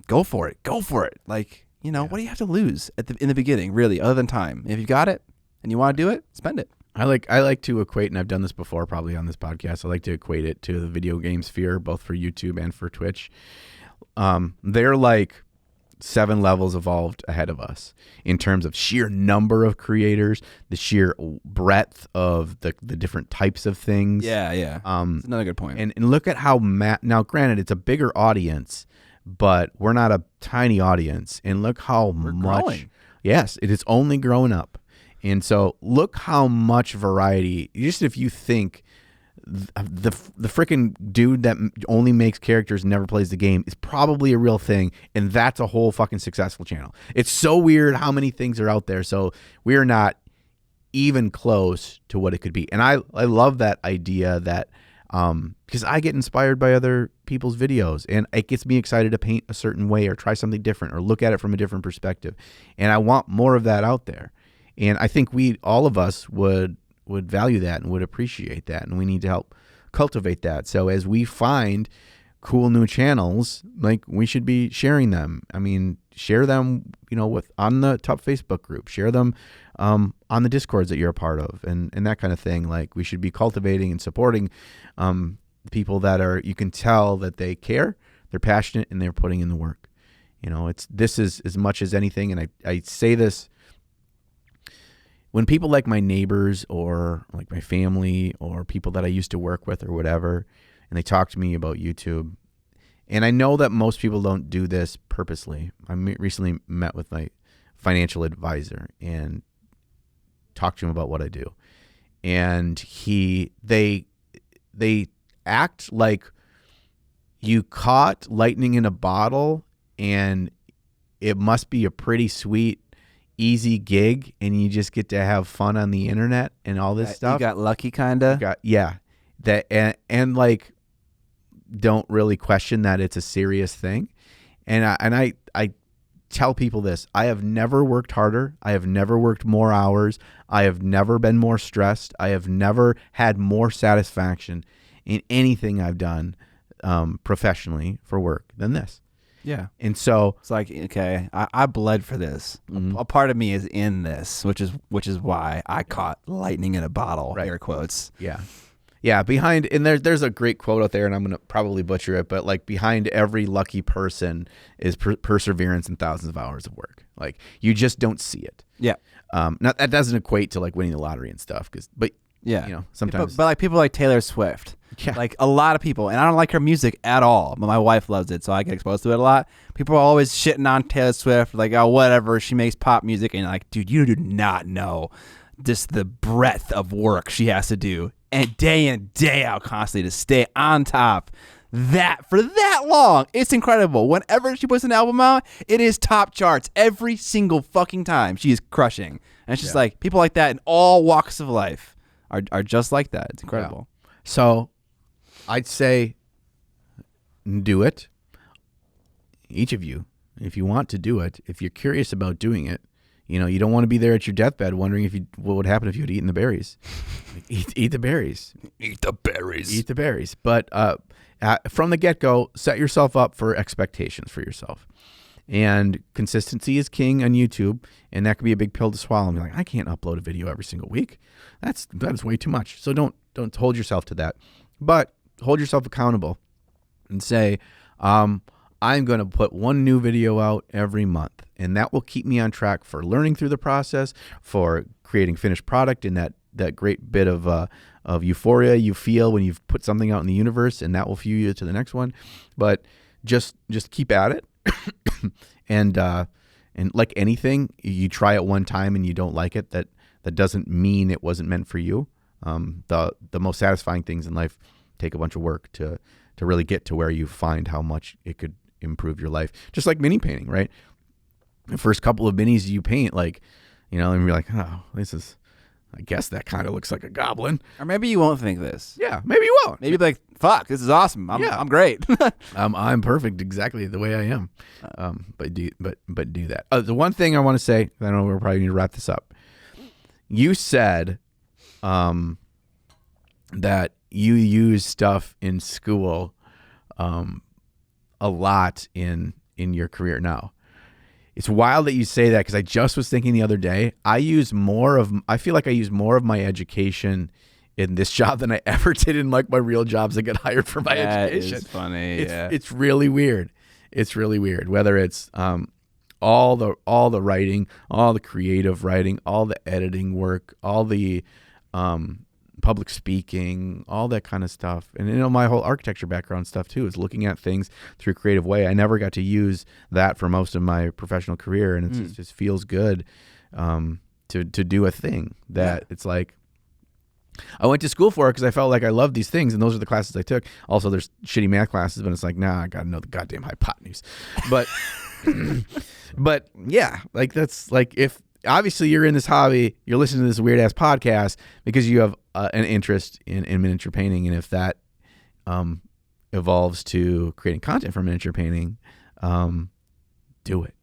go for it. Go for it. Like, you know, what do you have to lose in the beginning, really, other than time? If you've got it and you want to do it, spend it. I like to equate, and I've done this before probably on this podcast, I like to equate it to the video game sphere, both for YouTube and for Twitch. They're like 7 levels evolved ahead of us in terms of sheer number of creators, the sheer breadth of the different types of things. Yeah. That's another good point. And look at how now granted it's a bigger audience, but we're not a tiny audience. And look how much growing. Yes, it is only growing up. And so look how much variety, just if you think the freaking dude that only makes characters and never plays the game is probably a real thing, and that's a whole fucking successful channel. It's so weird how many things are out there. So we are not even close to what it could be. And I love that idea that because I get inspired by other people's videos, and it gets me excited to paint a certain way or try something different or look at it from a different perspective. And I want more of that out there. And I think all of us would value that and would appreciate that, and we need to help cultivate that. So as we find cool new channels, like, we should be sharing them. I mean, share them, on the top Facebook group, share them on the Discords that you're a part of, and that kind of thing. Like, we should be cultivating and supporting people that you can tell that they care, they're passionate, and they're putting in the work. This is as much as anything, and I say this when people like my neighbors or like my family or people that I used to work with or whatever, and they talk to me about YouTube. And I know that most people don't do this purposely. I recently met with my financial advisor and talked to him about what I do. And they act like you caught lightning in a bottle and it must be a pretty sweet, easy gig, and you just get to have fun on the internet and all this stuff. You got lucky, kind of. That and like, don't really question that it's a serious thing. And I tell people this: I have never worked harder. I have never worked more hours. I have never been more stressed. I have never had more satisfaction in anything I've done professionally for work than this. Yeah. And so it's like, okay, I bled for this. A part of me is in this, which is why I caught lightning in a bottle, right. Air quotes. Yeah. Yeah, and there's a great quote out there, and I'm going to probably butcher it, but like, behind every lucky person is perseverance and thousands of hours of work. Like, you just don't see it. Yeah. Not that doesn't equate to like winning the lottery and stuff, but yeah, sometimes. But like people like Taylor Swift, yeah. Like a lot of people, and I don't like her music at all, but my wife loves it, so I get exposed to it a lot. People are always shitting on Taylor Swift, like, oh, whatever, she makes pop music, and like, dude, you do not know just the breadth of work she has to do, and day in, day out, constantly to stay on top. That for that long, it's incredible. Whenever she puts an album out, it is top charts every single fucking time. She is crushing, and it's just like people like that in all walks of life are just like that. It's incredible. Yeah. So I'd say do it. Each of you, if you want to do it, if you're curious about doing it, you don't want to be there at your deathbed wondering what would happen if you had eaten the berries. Eat the berries. Eat the berries. Eat the berries. But from the get-go, set yourself up for expectations for yourself. And consistency is king on YouTube, and that could be a big pill to swallow. And be like, I can't upload a video every single week. That is way too much. So don't hold yourself to that. But hold yourself accountable and say, I'm going to put one new video out every month, and that will keep me on track for learning through the process, for creating finished product, and that great bit of euphoria you feel when you've put something out in the universe, and that will fuel you to the next one. But just keep at it. And like anything, you try it one time and you don't like it, that doesn't mean it wasn't meant for you. The most satisfying things in life take a bunch of work to really get to where you find how much it could improve your life. Just like mini painting, right? The first couple of minis you paint, like, and you're like, oh, I guess that kind of looks like a goblin. Or maybe you won't think this. Yeah, maybe you won't. Maybe you'll be like, fuck, this is awesome. I'm great. I'm perfect exactly the way I am. But do that. The one thing I want to say, I know we're probably need to wrap this up. You said that you use stuff in school a lot in your career now. It's wild that you say that, because I just was thinking the other day, I feel like I use more of my education in this job than I ever did in like my real jobs that get hired for my education. That is funny. It's really weird. It's really weird. Whether it's all the writing, all the creative writing, all the editing work, all the public speaking, all that kind of stuff. And my whole architecture background stuff too is looking at things through a creative way. I never got to use that for most of my professional career, and it just feels good to do a thing that it's like, I went to school for it because I felt like I loved these things, and those are the classes I took. Also, there's shitty math classes, but it's like, nah, I got to know the goddamn hypotenuse. But, but yeah, like that's like if obviously you're in this hobby, you're listening to this weird ass podcast because you have an interest in miniature painting, and if that evolves to creating content for miniature painting, do it.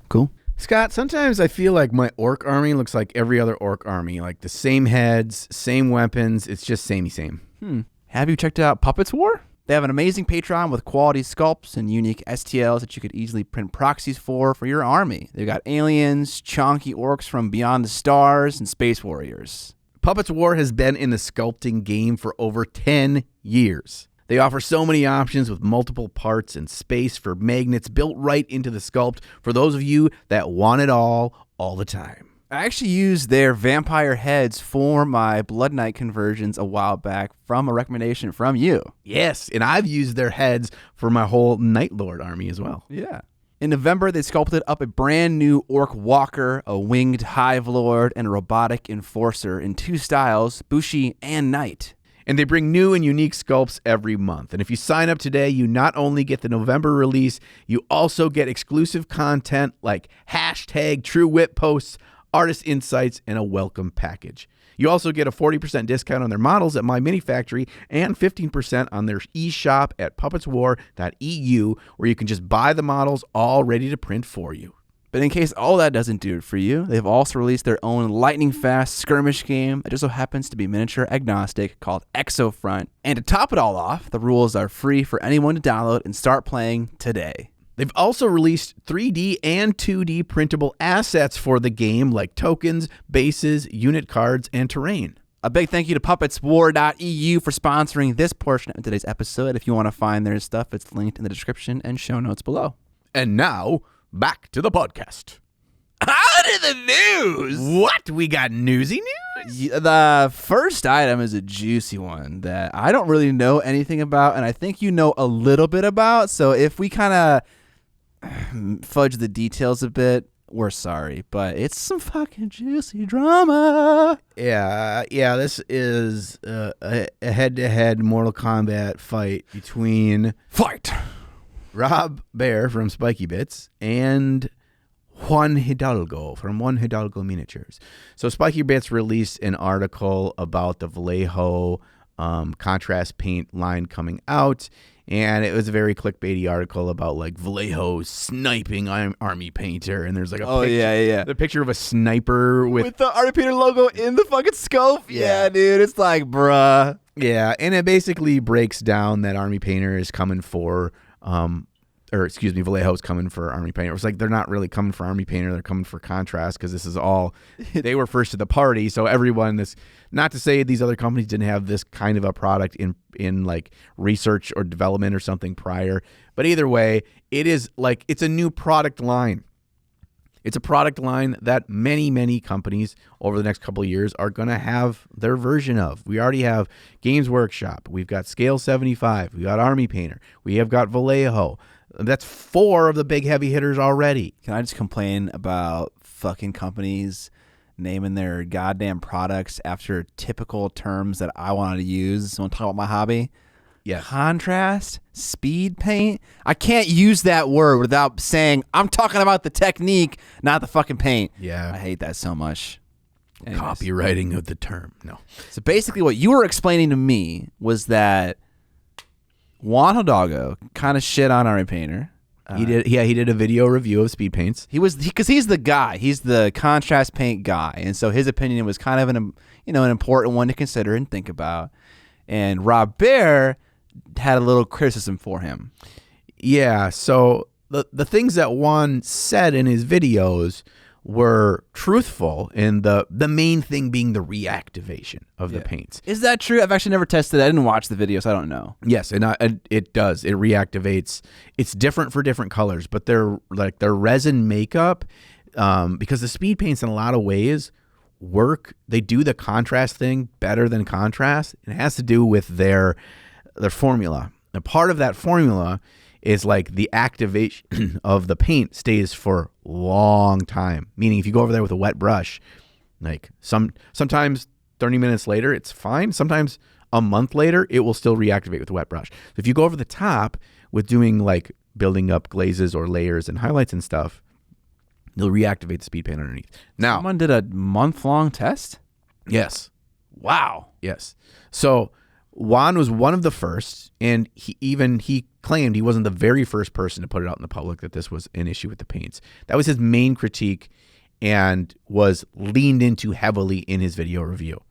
Cool. Scott, sometimes I feel like my orc army looks like every other orc army, like the same heads, same weapons. It's just samey same. Have you checked out Puppets War? They have an amazing Patreon with quality sculpts and unique STLs that you could easily print proxies for your army. They've got aliens, chonky orcs from Beyond the Stars, and space warriors. Puppets War has been in the sculpting game for over 10 years. They offer so many options with multiple parts and space for magnets built right into the sculpt for those of you that want it all the time. I actually used their vampire heads for my Blood Knight conversions a while back from a recommendation from you. Yes, and I've used their heads for my whole Night Lord army as well. Yeah. In November, they sculpted up a brand new Orc Walker, a winged Hive Lord, and a robotic Enforcer in 2 styles, Bushi and Knight. And they bring new and unique sculpts every month. And if you sign up today, you not only get the November release, you also get exclusive content like #TrueWit posts, artist insights, and a welcome package. You also get a 40% discount on their models at My Mini Factory and 15% on their e-shop at puppetswar.eu, where you can just buy the models all ready to print for you. But in case all that doesn't do it for you, they've also released their own lightning-fast skirmish game that just so happens to be miniature agnostic called Exofront. And to top it all off, the rules are free for anyone to download and start playing today. They've also released 3D and 2D printable assets for the game like tokens, bases, unit cards, and terrain. A big thank you to puppetswar.eu for sponsoring this portion of today's episode. If you want to find their stuff, it's linked in the description and show notes below. And now, back to the podcast. Out of the news! What? We got newsy news? The first item is a juicy one that I don't really know anything about, and I think you know a little bit about. So if we kind of fudge the details a bit, we're sorry. But it's some fucking juicy drama. Yeah. This is a head-to-head Mortal Kombat fight between Rob Bear from Spiky Bits and Juan Hidalgo from Juan Hidalgo Miniatures. So Spiky Bits released an article about the Vallejo contrast paint line coming out, and it was a very clickbaity article about like Vallejo sniping army painter, and there's like a the picture of a sniper with the army painter logo in the fucking scope. Yeah, dude, it's like, bruh. Yeah, and it basically breaks down that army painter is coming for Vallejo's coming for army painter. It's like they're not really coming for army painter, they're coming for contrast, because this is all they were first to the party. So everyone, this, not to say these other companies didn't have this kind of a product in like research or development or something prior, but either way, it is like it's a new product line. It's a product line that many companies over the next couple of years are going to have their version of. We already have Games Workshop. We've got Scale 75. We got Army Painter. We have got Vallejo. That's 4 of the big heavy hitters already. Can I just complain about fucking companies naming their goddamn products after typical terms that I wanted to use? Want to talk about my hobby? Yes. Contrast, speed paint. I can't use that word without saying I'm talking about the technique, not the fucking paint. Yeah. I hate that so much. Anyways. Copywriting of the term. No. So basically what you were explaining to me was that Juan Hidalgo kind of shit on Army Painter. He did a video review of speed paints. Because he's the guy. He's the contrast paint guy. And so his opinion was kind of an important one to consider and think about. And Rob Bear had a little criticism for him. Yeah, so the things that Juan said in his videos were truthful, and the main thing being the reactivation of the paints. Is that true? I've actually never tested it. I didn't watch the video, so I don't know. Yes, and it does. It reactivates. It's different for different colors, but their resin makeup, because the speed paints in a lot of ways work. They do the contrast thing better than contrast. It has to do with their formula. And part of that formula is like the activation of the paint stays for a long time. Meaning if you go over there with a wet brush, like sometimes 30 minutes later, it's fine. Sometimes a month later, it will still reactivate with a wet brush. If you go over the top with doing like building up glazes or layers and highlights and stuff, you'll reactivate the speed paint underneath. Now, someone did a month-long test? Yes. Wow. Yes. So Juan was one of the first, and he claimed he wasn't the very first person to put it out in the public that this was an issue with the paints. That was his main critique and was leaned into heavily in his video review.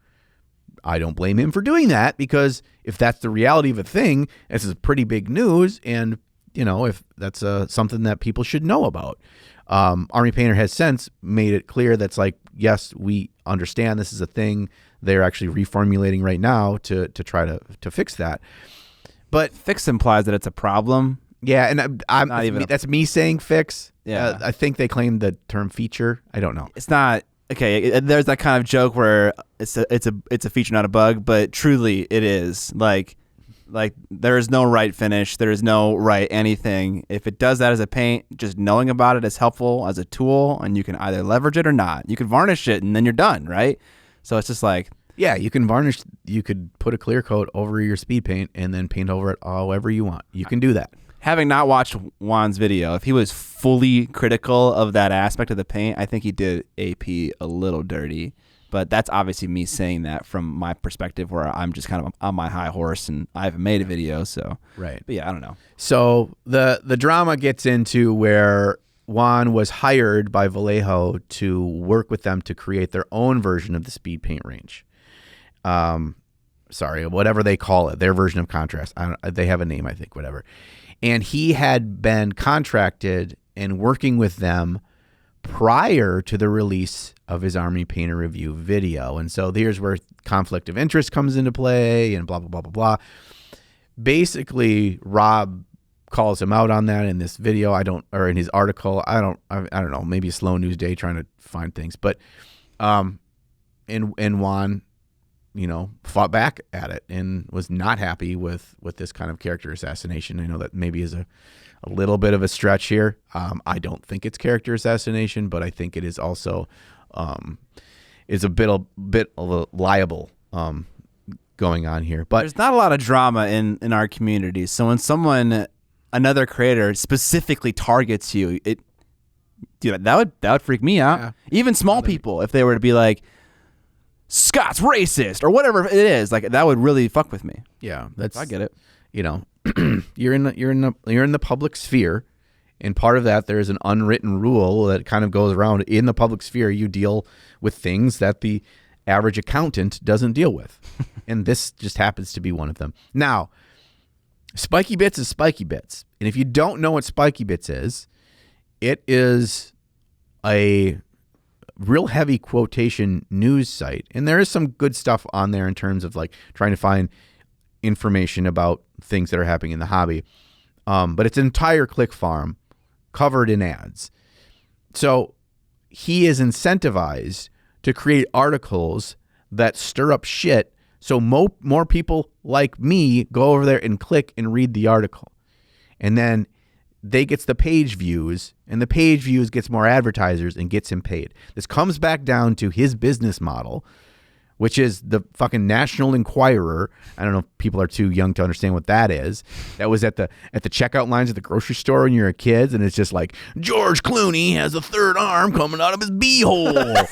I don't blame him for doing that, because if that's the reality of a thing, this is pretty big news, and if that's something that people should know about. Army Painter has since made it clear that's like, yes, we understand this is a thing. They're actually reformulating right now to try to fix that. But fix implies that it's a problem. Yeah, and that's me saying fix. Yeah, I think they claim the term feature. I don't know. It's not. Okay, there's that kind of joke where it's a feature, not a bug, but truly it is. Like there is no right finish, there is no right anything. If it does that as a paint, just knowing about it is helpful as a tool, and you can either leverage it or not. You can varnish it and then you're done, right? So it's just like, yeah, you can varnish. You could put a clear coat over your speed paint and then paint over it however you want. You can do that. Having not watched Juan's video, if he was fully critical of that aspect of the paint, I think he did AP a little dirty. But that's obviously me saying that from my perspective, where I'm just kind of on my high horse and I haven't made a video. So right. But yeah, I don't know. So the drama gets into where Juan was hired by Vallejo to work with them to create their own version of the speed paint range. Whatever they call it, their version of contrast. They have a name, I think, whatever. And he had been contracted and working with them prior to the release of his Army Painter review video. And so here's where conflict of interest comes into play and blah, blah, blah, blah, blah. Basically, Rob calls him out on that in this video. Or in his article. I don't know, maybe a slow news day trying to find things. But, and Juan, fought back at it and was not happy with this kind of character assassination. I know that maybe is a little bit of a stretch here. I don't think it's character assassination, but I think it is also is a bit of a liable going on here. But there's not a lot of drama in our community. So when another creator specifically targets you, that would freak me out. Yeah. Even small people, if they were to be like, Scott's racist or whatever it is, like that would really fuck with me. Yeah, I get it. You're in the public sphere, and part of that there is an unwritten rule that kind of goes around. In the public sphere, you deal with things that the average accountant doesn't deal with, and this just happens to be one of them. Now, Spiky Bits is Spiky Bits, and if you don't know what Spiky Bits is, it is a real heavy quotation news site, and there is some good stuff on there in terms of like trying to find information about things that are happening in the hobby, but it's an entire click farm covered in ads. So he is incentivized to create articles that stir up shit, so more people like me go over there and click and read the article, and then they gets the page views, and the page views gets more advertisers and gets him paid. This comes back down to his business model, which is the fucking National Enquirer. I don't know if people are too young to understand what that is. That was at the checkout lines at the grocery store when you were kids, and it's just like, George Clooney has a third arm coming out of his beehole.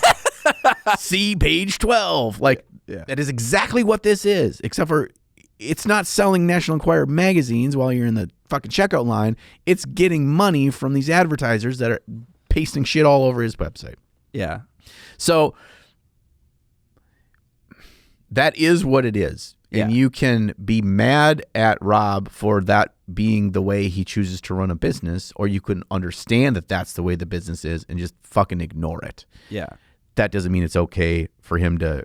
See page 12. Like, yeah. That is exactly what this is, except for it's not selling National Enquirer magazines while you're in the fucking checkout line. It's getting money from these advertisers that are pasting shit all over his website. Yeah. So that is what it is. And you can be mad at Rob for that being the way he chooses to run a business, or you can understand that that's the way the business is and just fucking ignore it. Yeah. That doesn't mean it's okay for him to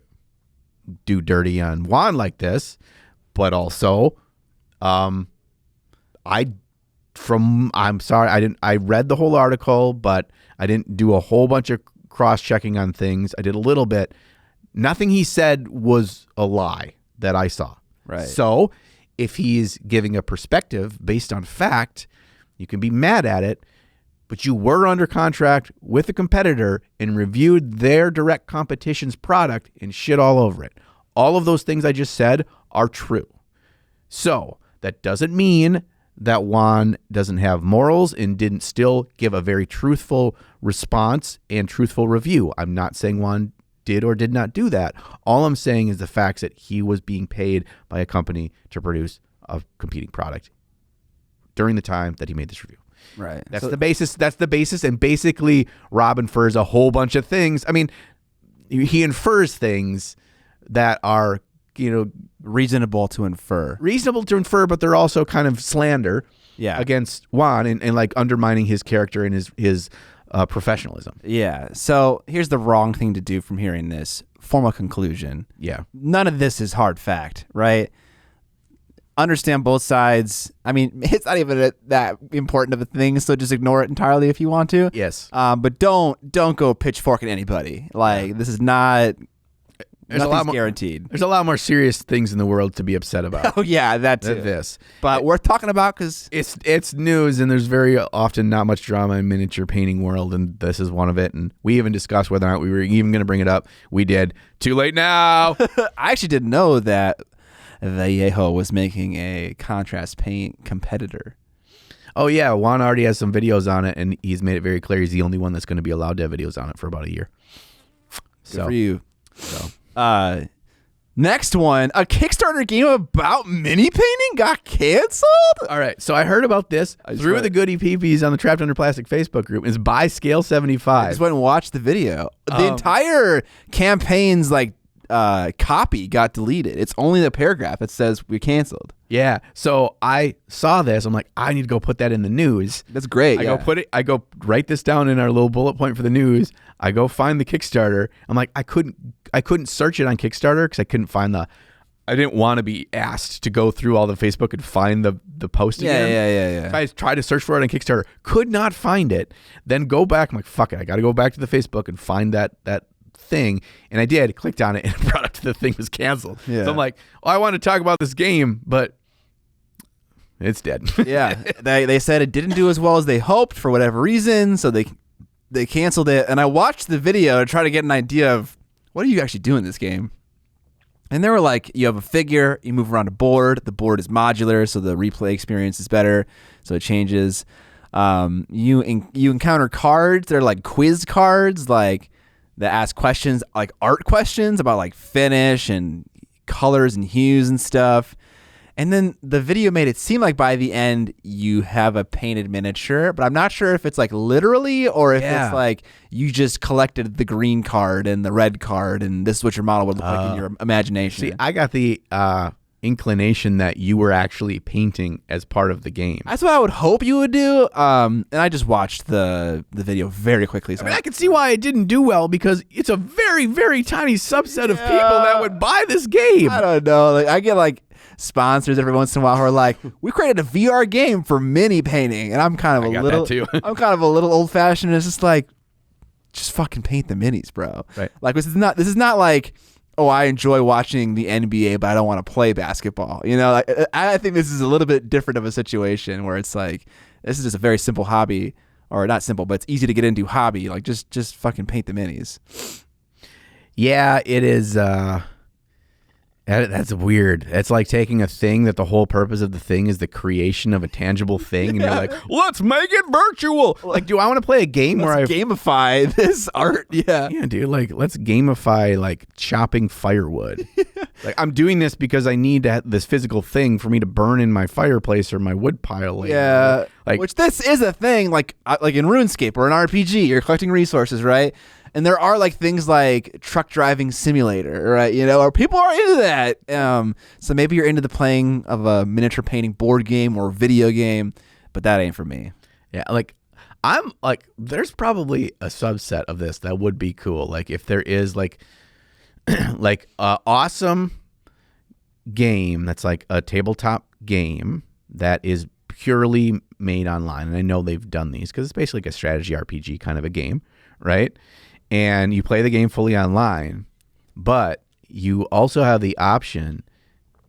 do dirty on Juan like this. But also, I'm sorry, I read the whole article, but I didn't do a whole bunch of cross-checking on things. I did a little bit. Nothing he said was a lie that I saw. Right. So if he's giving a perspective based on fact, you can be mad at it, but you were under contract with a competitor and reviewed their direct competition's product and shit all over it. All of those things I just said are true. So that doesn't mean that Juan doesn't have morals and didn't still give a very truthful response and truthful review. I'm not saying Juan did or did not do that. All I'm saying is the facts that he was being paid by a company to produce a competing product during the time that he made this review. Right. That's the basis. That's the basis. And basically, Rob infers a whole bunch of things. I mean, he infers things that are, reasonable to infer. But they're also kind of slander against Juan and like undermining his character and his professionalism. Yeah. So here's the wrong thing to do from hearing this. Form a conclusion. Yeah. None of this is hard fact, right? Understand both sides. I mean, it's not even that important of a thing, so just ignore it entirely if you want to. Yes. But don't go pitchforking anybody. Like, this is not... Nothing's guaranteed. There's a lot more serious things in the world to be upset about. Oh yeah, that's this. But worth talking about because it's news, and there's very often not much drama in miniature painting world, and this is one of it. And we even discussed whether or not we were even going to bring it up. We did. Too late now. I actually didn't know that Vallejo was making a contrast paint competitor. Oh yeah, Juan already has some videos on it, and he's made it very clear he's the only one that's going to be allowed to have videos on it for about a year. Good for you. Next one, a Kickstarter game about mini painting got canceled. All right, so I heard about this through the Goody Peepees on the Trapped Under Plastic Facebook group. It's by Scale 75. I just went and watched the video. The entire campaign's copy got deleted. It's only the paragraph that says we canceled. Yeah. So I saw this. I'm like, I need to go put that in the news. That's great. I go write this down in our little bullet point for the news. I go find the Kickstarter. I'm like, I couldn't search it on Kickstarter because I couldn't find I didn't want to be asked to go through all the Facebook and find the post again. Yeah. So I tried to search for it on Kickstarter. Could not find it. Then go back. I'm like, fuck it. I got to go back to the Facebook and find that thing, and I did. Clicked on it, and it brought up to the thing was canceled. Yeah. So I'm like, I want to talk about this game, but it's dead. Yeah, they said it didn't do as well as they hoped for whatever reason, so they canceled it. And I watched the video to try to get an idea of what are you actually doing in this game. And they were like, you have a figure, you move around a board. The board is modular, so the replay experience is better. So it changes. You encounter cards. They're like quiz cards, like that ask questions, like art questions about like finish and colors and hues and stuff. And then the video made it seem like by the end you have a painted miniature, but I'm not sure if it's like literally or if it's like you just collected the green card and the red card and this is what your model would look like in your imagination. See, I got the inclination that you were actually painting as part of the game. That's what I would hope you would do. And I just watched the video very quickly. So I can see why it didn't do well because it's a very, very tiny subset of people that would buy this game. I don't know. Like, I get like sponsors every once in a while who are like, we created a VR game for mini painting, and I'm kind of I'm kind of a little old fashioned. It's just like, just fucking paint the minis, bro. Right. Like this is not like, oh, I enjoy watching the NBA, but I don't want to play basketball. You know, like, I think this is a little bit different of a situation where it's like, this is just a very simple hobby, or not simple, but it's easy to get into hobby. Like just fucking paint the minis. Yeah, it is. That's weird. It's like taking a thing that the whole purpose of the thing is the creation of a tangible thing, and you're like, let's make it virtual. Like, do I want to play a game where I gamify this art? Yeah, dude. Like, let's gamify like chopping firewood. Like, I'm doing this because I need to have this physical thing for me to burn in my fireplace or my wood pile later. Yeah, like, which this is a thing. Like in RuneScape or an RPG, you're collecting resources, right? And there are like things like truck driving simulator, right? You know, or people are into that. So maybe you're into the playing of a miniature painting board game or video game, but that ain't for me. Yeah, like I'm like, there's probably a subset of this that would be cool. Like if there is like, like a awesome game that's like a tabletop game that is purely made online, and I know they've done these because it's basically like a strategy RPG kind of a game, right? And you play the game fully online, but you also have the option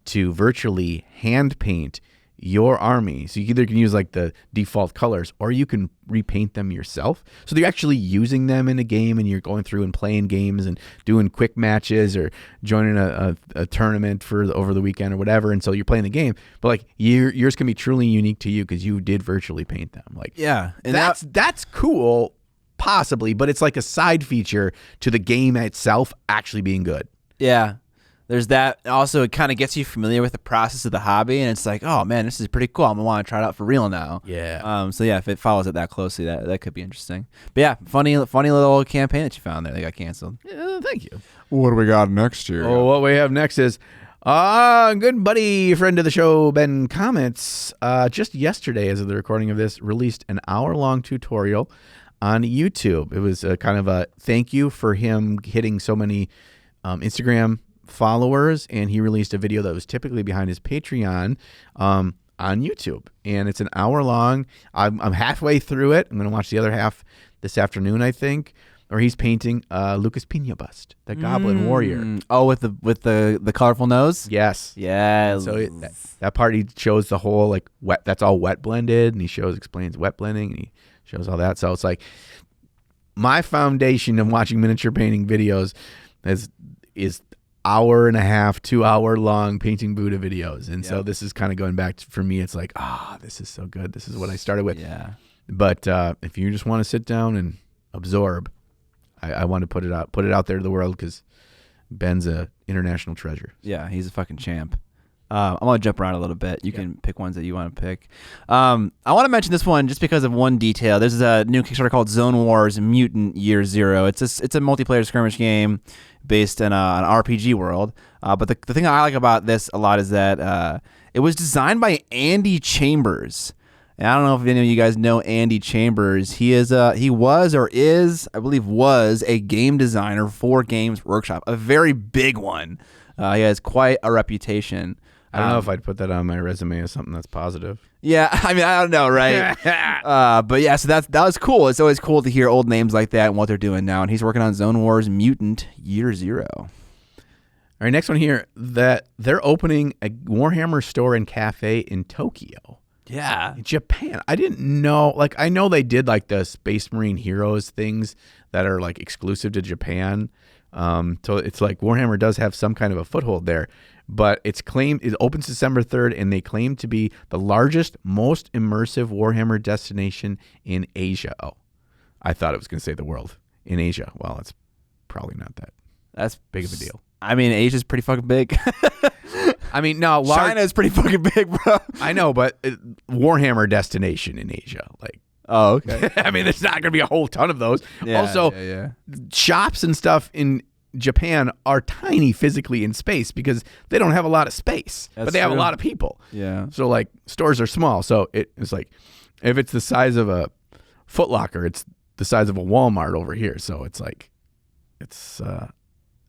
to virtually hand paint your army. So you either can use like the default colors or you can repaint them yourself. So you're actually using them in a game and you're going through and playing games and doing quick matches or joining a tournament over the weekend or whatever. And so you're playing the game, but like yours can be truly unique to you because you did virtually paint them. Like, yeah, and that's cool, possibly, but it's like a side feature to the game itself actually being good. Yeah. There's that. Also, it kind of gets you familiar with the process of the hobby, and it's like, oh man, this is pretty cool. I'm gonna want to try it out for real now. Yeah. So yeah, if it follows it that closely, that could be interesting. But yeah, funny little campaign that you found there. They got canceled. Yeah, thank you. What do we got next year? Oh, what we have next is good buddy, friend of the show, Ben Comments. Just yesterday, as of the recording of this, released an hour-long tutorial on YouTube. It was kind of a thank you for him hitting so many Instagram followers, and he released a video that was typically behind his Patreon on YouTube, and it's an hour long. I'm halfway through it. I'm going to watch the other half this afternoon, I think. Or he's painting Lucas Pina bust, the Goblin Warrior. Oh, with the colorful nose. Yes. Yeah. So that part he shows the whole like wet. That's all wet blended, and he explains wet blending, and he shows all that. So it's like my foundation of watching miniature painting videos is hour and a half, 2 hour long painting Buddha videos. And so this is kind of going back for me. It's like, this is so good. This is what I started with. Yeah. But if you just want to sit down and absorb, I want to put it out there to the world because Ben's a international treasure. Yeah, he's a fucking champ. I'm going to jump around a little bit. You can pick ones that you want to pick. I want to mention this one just because of one detail. There's a new Kickstarter called Zone Wars Mutant Year Zero. It's a multiplayer skirmish game based in an RPG world. But the thing I like about this a lot is that it was designed by Andy Chambers. And I don't know if any of you guys know Andy Chambers. He was I believe a game designer for Games Workshop, a very big one. He has quite a reputation. I don't know if I'd put that on my resume as something that's positive. Yeah, I mean, I don't know, right? But yeah, so that was cool. It's always cool to hear old names like that and what they're doing now. And he's working on Zone Wars Mutant Year Zero. All right, next one here, that they're opening a Warhammer store and cafe in Tokyo. Yeah. Japan. I didn't know, like, I know they did like the Space Marine Heroes things that are like exclusive to Japan. So it's like Warhammer does have some kind of a foothold there, but it opens December 3rd, and they claim to be the largest, most immersive Warhammer destination in Asia. Oh, I thought it was going to say the world. In Asia. Well, it's probably not that. That's big of a deal. I mean, Asia's pretty fucking big. I mean, no, China is pretty fucking big, bro. I know, but Warhammer destination in Asia, like. Oh, okay. I mean, there's not going to be a whole ton of those. Yeah, also, shops and stuff in Japan are tiny physically in space because they don't have a lot of space, but they have a lot of people. Yeah. So, like, stores are small. So it's like, if it's the size of a Foot Locker, it's the size of a Walmart over here. So it's like, it's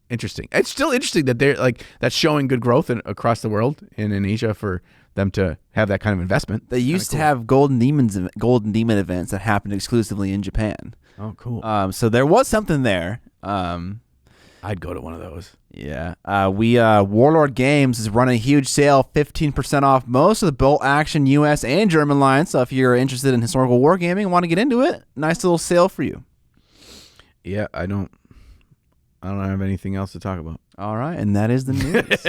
interesting. It's still interesting that they're like, that's showing good growth across the world and in Asia for them to have that kind of investment. They used to have Golden Demon events that happened exclusively in Japan. Oh, cool. So there was something there. I'd go to one of those. Yeah. Warlord Games is running a huge sale, 15% off most of the bolt action US and German lines. So if you're interested in historical wargaming and want to get into it, nice little sale for you. Yeah, I don't have anything else to talk about. All right, and that is the news.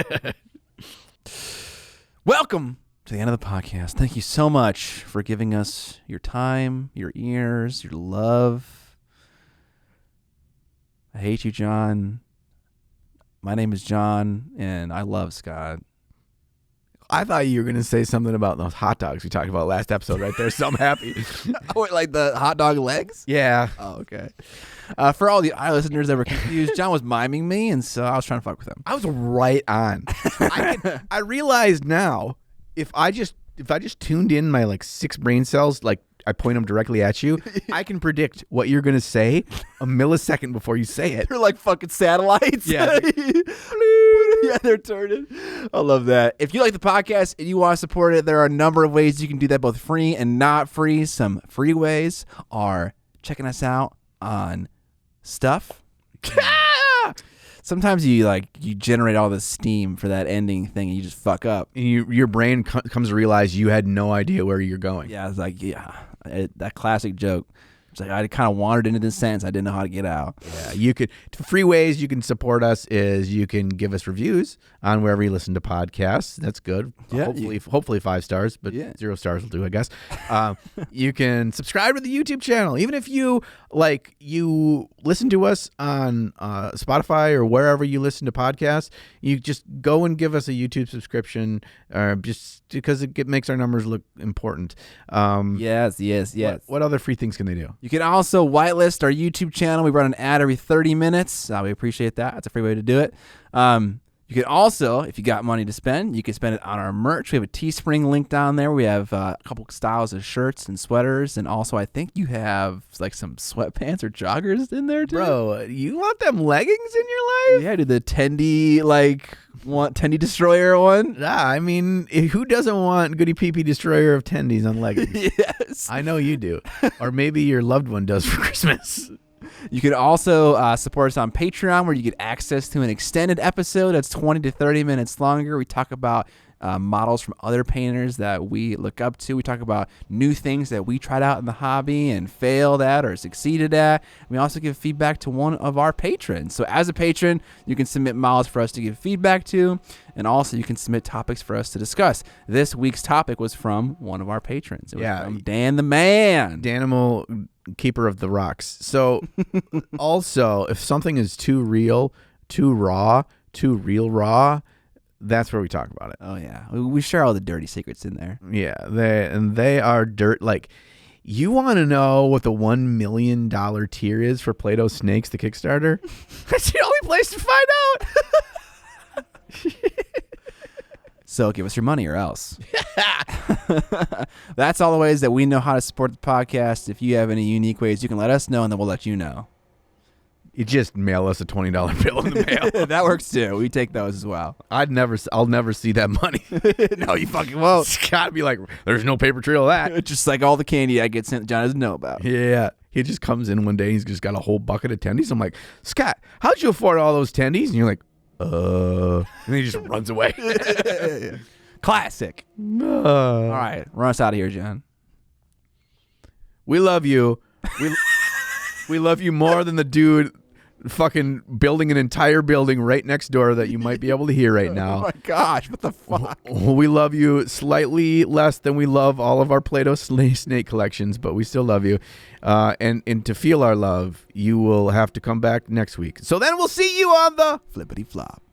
Welcome to the end of the podcast. Thank you so much for giving us your time, your ears, your love. I hate you, John. My name is John, and I love Scott. I thought you were going to say something about those hot dogs we talked about last episode right there, so I'm happy. Oh, like the hot dog legs? Yeah. Oh, okay. For all the listeners that were confused, John was miming me, and so I was trying to fuck with him. I was right on. I realized now, if I just tuned in my like 6 brain cells, like I point them directly at you, I can predict what you're going to say a millisecond before you say it. They're like fucking satellites. Yeah. Yeah, they're turning. I love that. If you like the podcast and you want to support it, there are a number of ways you can do that, both free and not free. Some free ways are checking us out on Stuff. sometimes you generate all this steam for that ending thing and you just fuck up. And your brain comes to realize you had no idea where you're going. Yeah, it's like that classic joke. It's like I kind of wandered into this sentence. I didn't know how to get out. Yeah, you could. Free ways you can support us is you can give us reviews on wherever you listen to podcasts. That's good. Yeah, hopefully 5 stars, but 0 stars will do, I guess. You can subscribe to the YouTube channel, even if you listen to us on Spotify or wherever you listen to podcasts. You just go and give us a YouTube subscription, just because it makes our numbers look important. Yes. What other free things can they do? You can also whitelist our YouTube channel. We run an ad every 30 minutes. We appreciate that. That's a free way to do it. You can also, if you got money to spend, you can spend it on our merch. We have a Teespring link down there. We have a couple styles of shirts and sweaters. And also, I think you have like some sweatpants or joggers in there too. Bro, you want them leggings in your life? Yeah, dude, the Tendy, Tendy Destroyer one. Yeah, I mean, who doesn't want Goody Pee Pee Destroyer of Tendies on leggings? Yes. I know you do. Or maybe your loved one does for Christmas. You can also support us on Patreon, where you get access to an extended episode that's 20 to 30 minutes longer. We talk about models from other painters that we look up to. We talk about new things that we tried out in the hobby and failed at or succeeded at. We also give feedback to one of our patrons. So as a patron, you can submit models for us to give feedback to, and also you can submit topics for us to discuss. This week's topic was from one of our patrons. It was from Dan the Man. Danimal, keeper of the rocks. So also, if something is too real, too raw, too real raw, that's where we talk about it. Oh yeah, we share all the dirty secrets in there. Yeah, they are dirt. Like, you want to know what the $1 million tier is for Play-Doh Snakes, the Kickstarter? That's the only place to find out. So give us your money or else. That's all the ways that we know how to support the podcast. If you have any unique ways, you can let us know, and then we'll let you know. You just mail us a $20 bill in the mail. That works too. We take those as well. I'll never see that money. No, you fucking won't. Scott be like, there's no paper trail of that. Just like all the candy I get sent, John doesn't know about. Yeah. He just comes in one day, he's just got a whole bucket of tendies. I'm like, Scott, how'd you afford all those tendies? And you're like, and then he just runs away. Classic. All right, run us out of here, John. We love you. We love you more than the dude fucking building an entire building right next door that you might be able to hear right now. Oh my gosh, what the fuck? We love you slightly less than we love all of our Play-Doh snake collections, but we still love you. And to feel our love, you will have to come back next week. So then we'll see you on the Flippity flop.